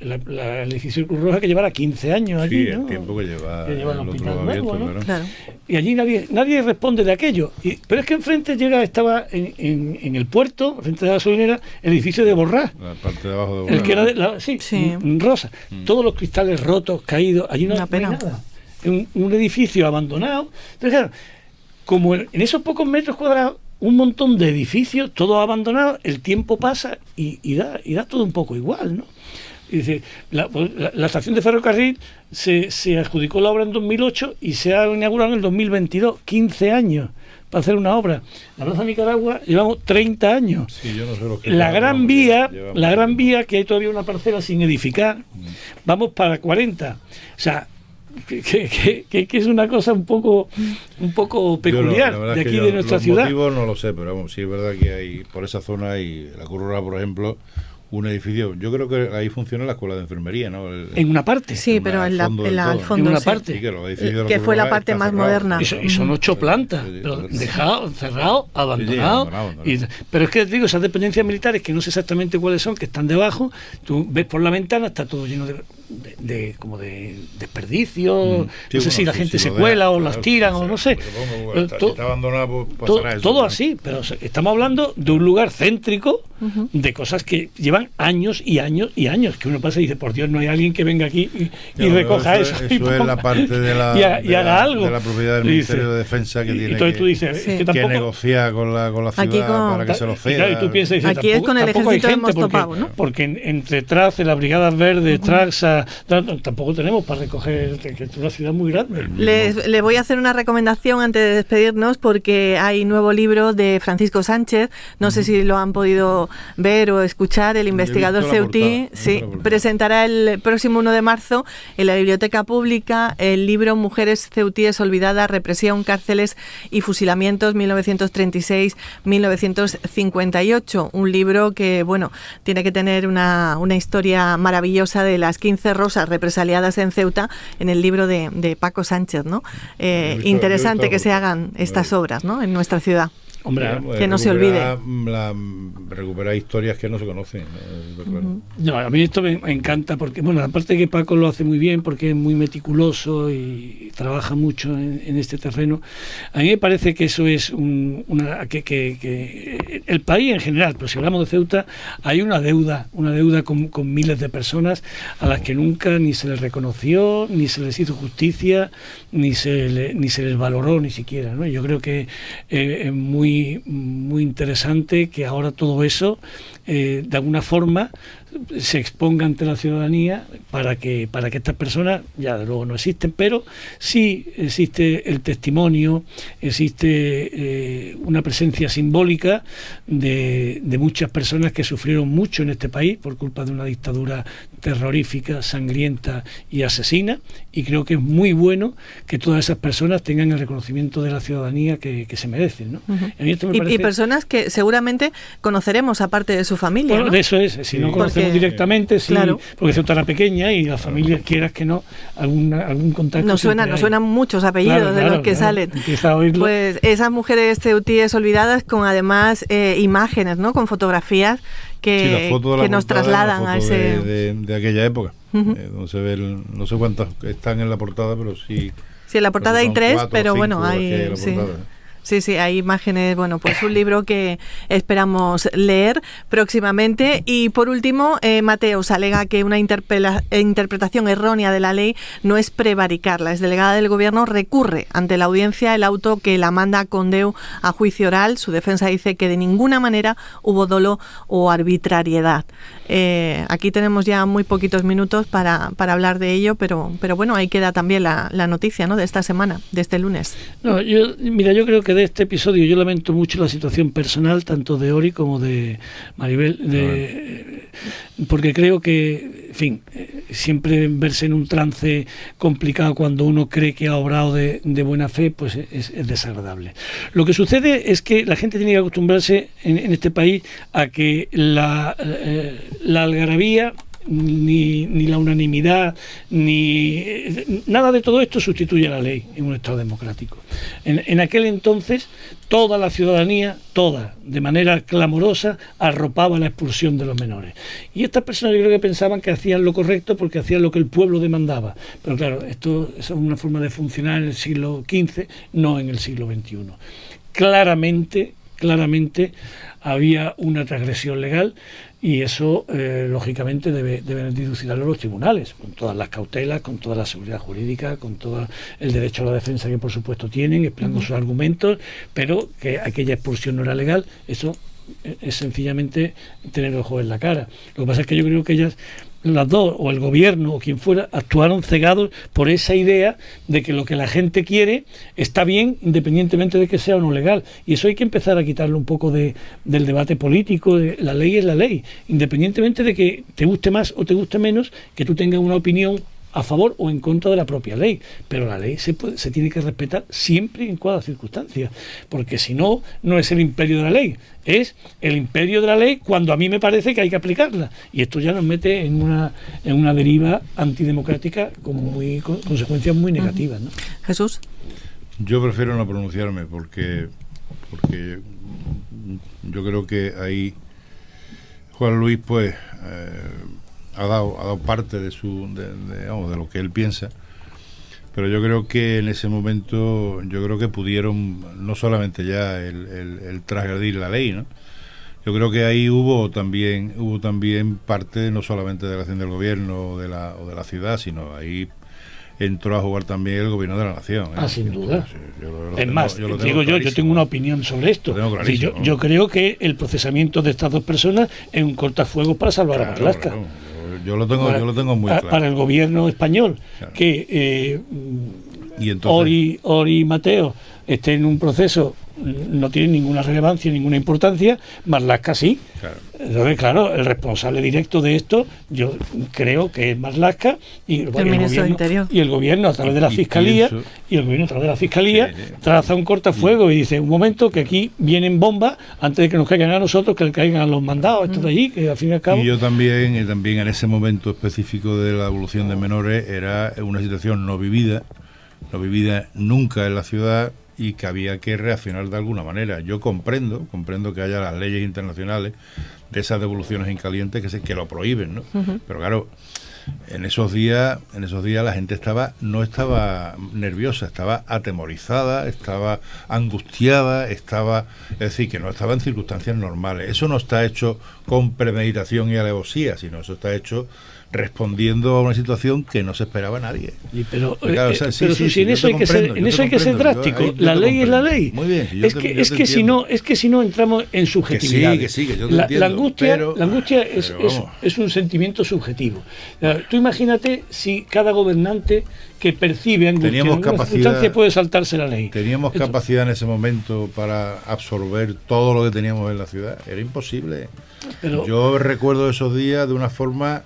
[SPEAKER 3] edificio de Cruz Roja que llevara 15 años allí,
[SPEAKER 2] sí,
[SPEAKER 3] ¿no?
[SPEAKER 2] el tiempo que lleva
[SPEAKER 3] el hospital nuevo, ¿no?
[SPEAKER 1] Claro.
[SPEAKER 3] Y allí nadie responde de aquello. Pero es que enfrente estaba en el puerto, frente de la gasolinera, el edificio de Borrás.
[SPEAKER 2] La parte de abajo de Borrás.
[SPEAKER 3] El que era rosa. Todos los cristales rotos, caídos. Allí no hay nada. Un edificio abandonado. Entonces, claro, como en esos pocos metros cuadrados, un montón de edificios, todos abandonados, el tiempo pasa y da todo un poco igual, ¿no? Y dice, la estación de ferrocarril se adjudicó la obra en 2008 y se ha inaugurado en el 2022, 15 años para hacer una obra. La Plaza Nicaragua llevamos 30 años.
[SPEAKER 2] Sí, yo no sé lo que
[SPEAKER 3] la Gran Vía, que hay todavía una parcela sin edificar, vamos para 40. O sea, que es una cosa un poco peculiar de aquí de nuestra ciudad.
[SPEAKER 2] Los motivos no lo sé, pero vamos, sí es verdad que hay por esa zona y la Currura, por ejemplo, un edificio. Yo creo que ahí funciona la escuela de enfermería, ¿no?
[SPEAKER 3] En una parte.
[SPEAKER 1] Sí, pero al fondo, en una parte.
[SPEAKER 2] Sí,
[SPEAKER 1] que fue la parte más moderna.
[SPEAKER 3] Y son 8 plantas, pero dejado, cerrado, abandonado. Pero es que digo, esas dependencias militares que no sé exactamente cuáles son, que están debajo, tú ves por la ventana, está todo lleno de como de desperdicios. No sé si la gente se cuela o las tiran o no sé.
[SPEAKER 2] Está abandonado,
[SPEAKER 3] todo así, pero estamos hablando de un lugar céntrico, de cosas que llevan años y años y años, que uno pasa y dice, por Dios, no hay alguien que venga aquí y recoja eso.
[SPEAKER 2] Eso es la parte de la
[SPEAKER 3] y haga algo.
[SPEAKER 2] De la propiedad del Ministerio de Defensa que tiene
[SPEAKER 3] tú dices,
[SPEAKER 2] que negociar con la ciudad para que se lo ceda.
[SPEAKER 3] Y tú piensas, dices,
[SPEAKER 1] aquí es con el ejército hemos topado, ¿no?
[SPEAKER 3] Porque entre Trace, las Brigadas Verdes, Traxa, tampoco tenemos para recoger, que es una ciudad muy grande.
[SPEAKER 1] Le voy a hacer una recomendación antes de despedirnos, porque hay nuevo libro de Francisco Sánchez, no sé si lo han podido ver o escuchar, el investigador ceutí, presentará el próximo 1 de marzo en la Biblioteca Pública el libro Mujeres ceutíes olvidadas, represión, cárceles y fusilamientos 1936-1958, un libro que, bueno, tiene que tener una historia maravillosa de las 15 rosas represaliadas en Ceuta, en el libro de Paco Sánchez, ¿no? Interesante que se hagan estas obras, ¿no?, en nuestra ciudad.
[SPEAKER 3] Hombre,
[SPEAKER 1] que no se olvide.
[SPEAKER 2] Recuperar historias que no se conocen.
[SPEAKER 3] No, a mí esto me encanta porque, bueno, aparte de que Paco lo hace muy bien porque es muy meticuloso y trabaja mucho en este terreno, a mí me parece que eso es que el país en general, pero si hablamos de Ceuta, hay una deuda con miles de personas a las que nunca ni se les reconoció, ni se les hizo justicia, ni se les valoró ni siquiera, ¿no? Yo creo que es muy interesante que ahora todo eso de alguna forma se exponga ante la ciudadanía para que estas personas, ya de luego no existen, pero sí existe el testimonio, existe una presencia simbólica de muchas personas que sufrieron mucho en este país por culpa de una dictadura terrorífica, sangrienta y asesina, y creo que es muy bueno que todas esas personas tengan el reconocimiento de la ciudadanía que se merecen, ¿no? A mí esto me parece...
[SPEAKER 1] y personas que seguramente conoceremos aparte de su familia,
[SPEAKER 3] bueno,
[SPEAKER 1] ¿no?
[SPEAKER 3] De eso es, si no conocemos directamente, sí, claro. Porque Ceuta era pequeña y las familias, quieras que no, algún contacto.
[SPEAKER 1] Nos suenan muchos apellidos de los que salen. Pues esas mujeres ceutíes olvidadas, con además imágenes, ¿no?, con fotografías que nos trasladan a ese
[SPEAKER 2] de aquella época. Donde se ve no sé cuántas están en la portada, pero sí.
[SPEAKER 1] Sí, en la portada hay 3, pero bueno, hay Sí, hay imágenes. Bueno, pues un libro que esperamos leer próximamente. Y por último, Mateos alega que una interpretación errónea de la ley no es prevaricar. La exdelegada del Gobierno recurre ante la audiencia el auto que la manda a Condeu a juicio oral. Su defensa dice que de ninguna manera hubo dolo o arbitrariedad. Aquí tenemos ya muy poquitos minutos para hablar de ello, pero bueno, ahí queda también la noticia, ¿no?, de esta semana, de este lunes.
[SPEAKER 3] No, yo creo que de este episodio yo lamento mucho la situación personal, tanto de Ori como de Maribel, porque creo que, en fin, siempre verse en un trance complicado cuando uno cree que ha obrado de buena fe, pues es desagradable. Lo que sucede es que la gente tiene que acostumbrarse en este país a que la algarabía ni la unanimidad ni nada de todo esto sustituye a la ley en un Estado democrático. En aquel entonces toda la ciudadanía, de manera clamorosa, arropaba la expulsión de los menores. Y estas personas yo creo que pensaban que hacían lo correcto porque hacían lo que el pueblo demandaba. Pero claro, esto es una forma de funcionar en el siglo XV, no en el siglo XXI. Claramente había una transgresión legal y eso, lógicamente, deben dilucidarlo los tribunales, con todas las cautelas, con toda la seguridad jurídica, con todo el derecho a la defensa que, por supuesto, tienen, explicando sus argumentos, pero que aquella expulsión no era legal, eso es sencillamente tener el juego en la cara. Lo que pasa es que yo creo que ellas las dos, o el gobierno o quien fuera, actuaron cegados por esa idea de que lo que la gente quiere está bien independientemente de que sea o no legal. Y eso hay que empezar a quitarlo un poco del debate político. La ley es la ley, independientemente de que te guste más o te guste menos, que tú tengas una opinión a favor o en contra de la propia ley, pero la ley se tiene que respetar siempre y en cada circunstancia, porque si no, no es el imperio de la ley, es el imperio de la ley cuando a mí me parece que hay que aplicarla, y esto ya nos mete en una deriva antidemocrática con consecuencias muy negativas, ¿no?
[SPEAKER 1] Jesús.
[SPEAKER 2] Yo prefiero no pronunciarme porque yo creo que ahí Juan Luis pues ha dado parte de lo que él piensa, pero yo creo que en ese momento pudieron no solamente ya el transgredir la ley, ¿no? Yo creo que ahí hubo también parte no solamente de la acción del gobierno o de la ciudad, sino ahí entró a jugar también el gobierno de la nación, ¿eh?
[SPEAKER 3] Sin duda. Es más, yo tengo una opinión sobre esto. Yo creo que el procesamiento de estas dos personas es un cortafuegos para salvar a Marlaska.
[SPEAKER 2] Yo lo tengo muy claro.
[SPEAKER 3] Para el gobierno español, claro, que
[SPEAKER 2] y entonces,
[SPEAKER 3] Ori y Mateo estén en un proceso, no tienen ninguna relevancia, ninguna importancia, Marlaska sí. Claro. Entonces, claro, el responsable directo de esto, yo creo que es Marlaska y el gobierno a través de la Fiscalía, traza un cortafuego y dice, un momento, que aquí vienen bombas antes de que nos caigan a nosotros, que le caigan a los mandados, estos de allí, que al fin y al cabo...
[SPEAKER 2] Y yo también en ese momento específico de la evolución de menores, era una situación no vivida nunca en la ciudad, y que había que reaccionar de alguna manera. Yo comprendo que haya las leyes internacionales de esas devoluciones en caliente que lo prohíben, ¿no? Uh-huh. Pero claro, en esos días la gente no estaba nerviosa, estaba atemorizada, estaba angustiada, es decir, que no estaba en circunstancias normales. Eso no está hecho con premeditación y alevosía, sino eso está hecho respondiendo a una situación que no se esperaba nadie.
[SPEAKER 3] Pero en eso hay que ser drástico. La ley es la ley. Muy bien. Es que si no entramos en subjetividad. La angustia es un sentimiento subjetivo. Tú imagínate si cada gobernante que percibe angustia en alguna circunstancia puede saltarse la ley.
[SPEAKER 2] Teníamos capacidad en ese momento para absorber todo lo que teníamos en la ciudad. Era imposible. Yo recuerdo esos días de una forma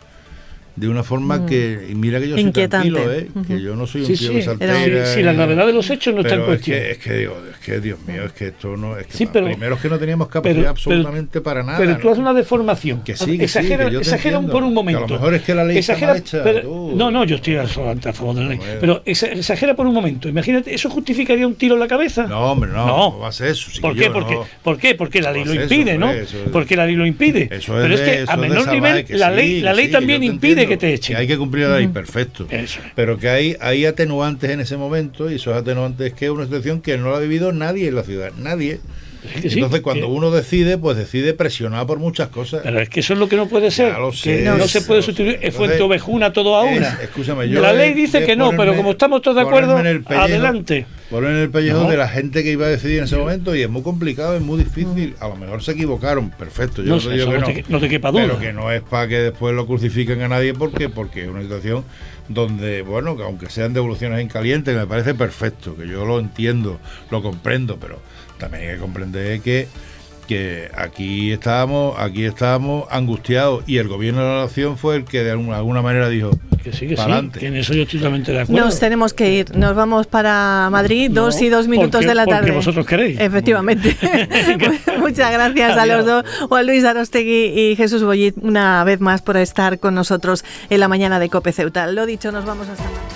[SPEAKER 2] que, y mira que yo soy tranquilo, que yo no soy un tío que saltera.
[SPEAKER 3] Si la gravedad de los hechos no está en cuestión.
[SPEAKER 2] Es que Dios mío, es que esto no es que primero es que no teníamos capacidad absolutamente para nada.
[SPEAKER 3] Pero tú haces una deformación. Que exagera por un momento.
[SPEAKER 2] Que a lo mejor es que la ley está mal hecha.
[SPEAKER 3] Yo estoy a favor de la ley. Pero exagera por un momento. Imagínate, ¿eso justificaría un tiro en la cabeza?
[SPEAKER 2] No, hombre, no va a ser eso.
[SPEAKER 3] ¿Por qué? Porque la ley lo impide, ¿no? Porque la ley lo impide. Pero es que a menor nivel la ley también impide que te echen.
[SPEAKER 2] Que hay que cumplir la ley, perfecto. Pero que hay atenuantes en ese momento, y esos atenuantes es que es una situación que no la ha vivido nadie en la ciudad, nadie. Entonces cuando uno decide, pues decide presionado por muchas cosas.
[SPEAKER 3] Pero es que eso es lo que no puede ser. No se puede sustituir. Es Fuenteovejuna todo a una.
[SPEAKER 2] Escúchame,
[SPEAKER 3] la ley dice que no, pero como estamos todos de acuerdo, adelante.
[SPEAKER 2] Poner en el pellejo de la gente que iba a decidir en ese momento, y es muy complicado, es muy difícil. A lo mejor se equivocaron, perfecto. Yo no digo que
[SPEAKER 3] no te quepa duda.
[SPEAKER 2] Pero que no es para que después lo crucifiquen a nadie, porque es una situación donde, bueno, que aunque sean devoluciones en caliente, me parece perfecto, que yo lo entiendo, lo comprendo, pero también hay que comprender que aquí estábamos angustiados, y el gobierno de la nación fue el que de alguna manera dijo
[SPEAKER 3] que sí, que en eso yo estoy totalmente de acuerdo.
[SPEAKER 1] Nos tenemos que ir, nos vamos para Madrid, 2 y 2 minutos de la tarde.
[SPEAKER 3] Porque vosotros queréis.
[SPEAKER 1] Efectivamente. Muchas gracias a los dos, Juan Luis Arostegui y Jesús Bollit, una vez más por estar con nosotros en la mañana de COPE Ceuta. Lo dicho, nos vamos hasta mañana.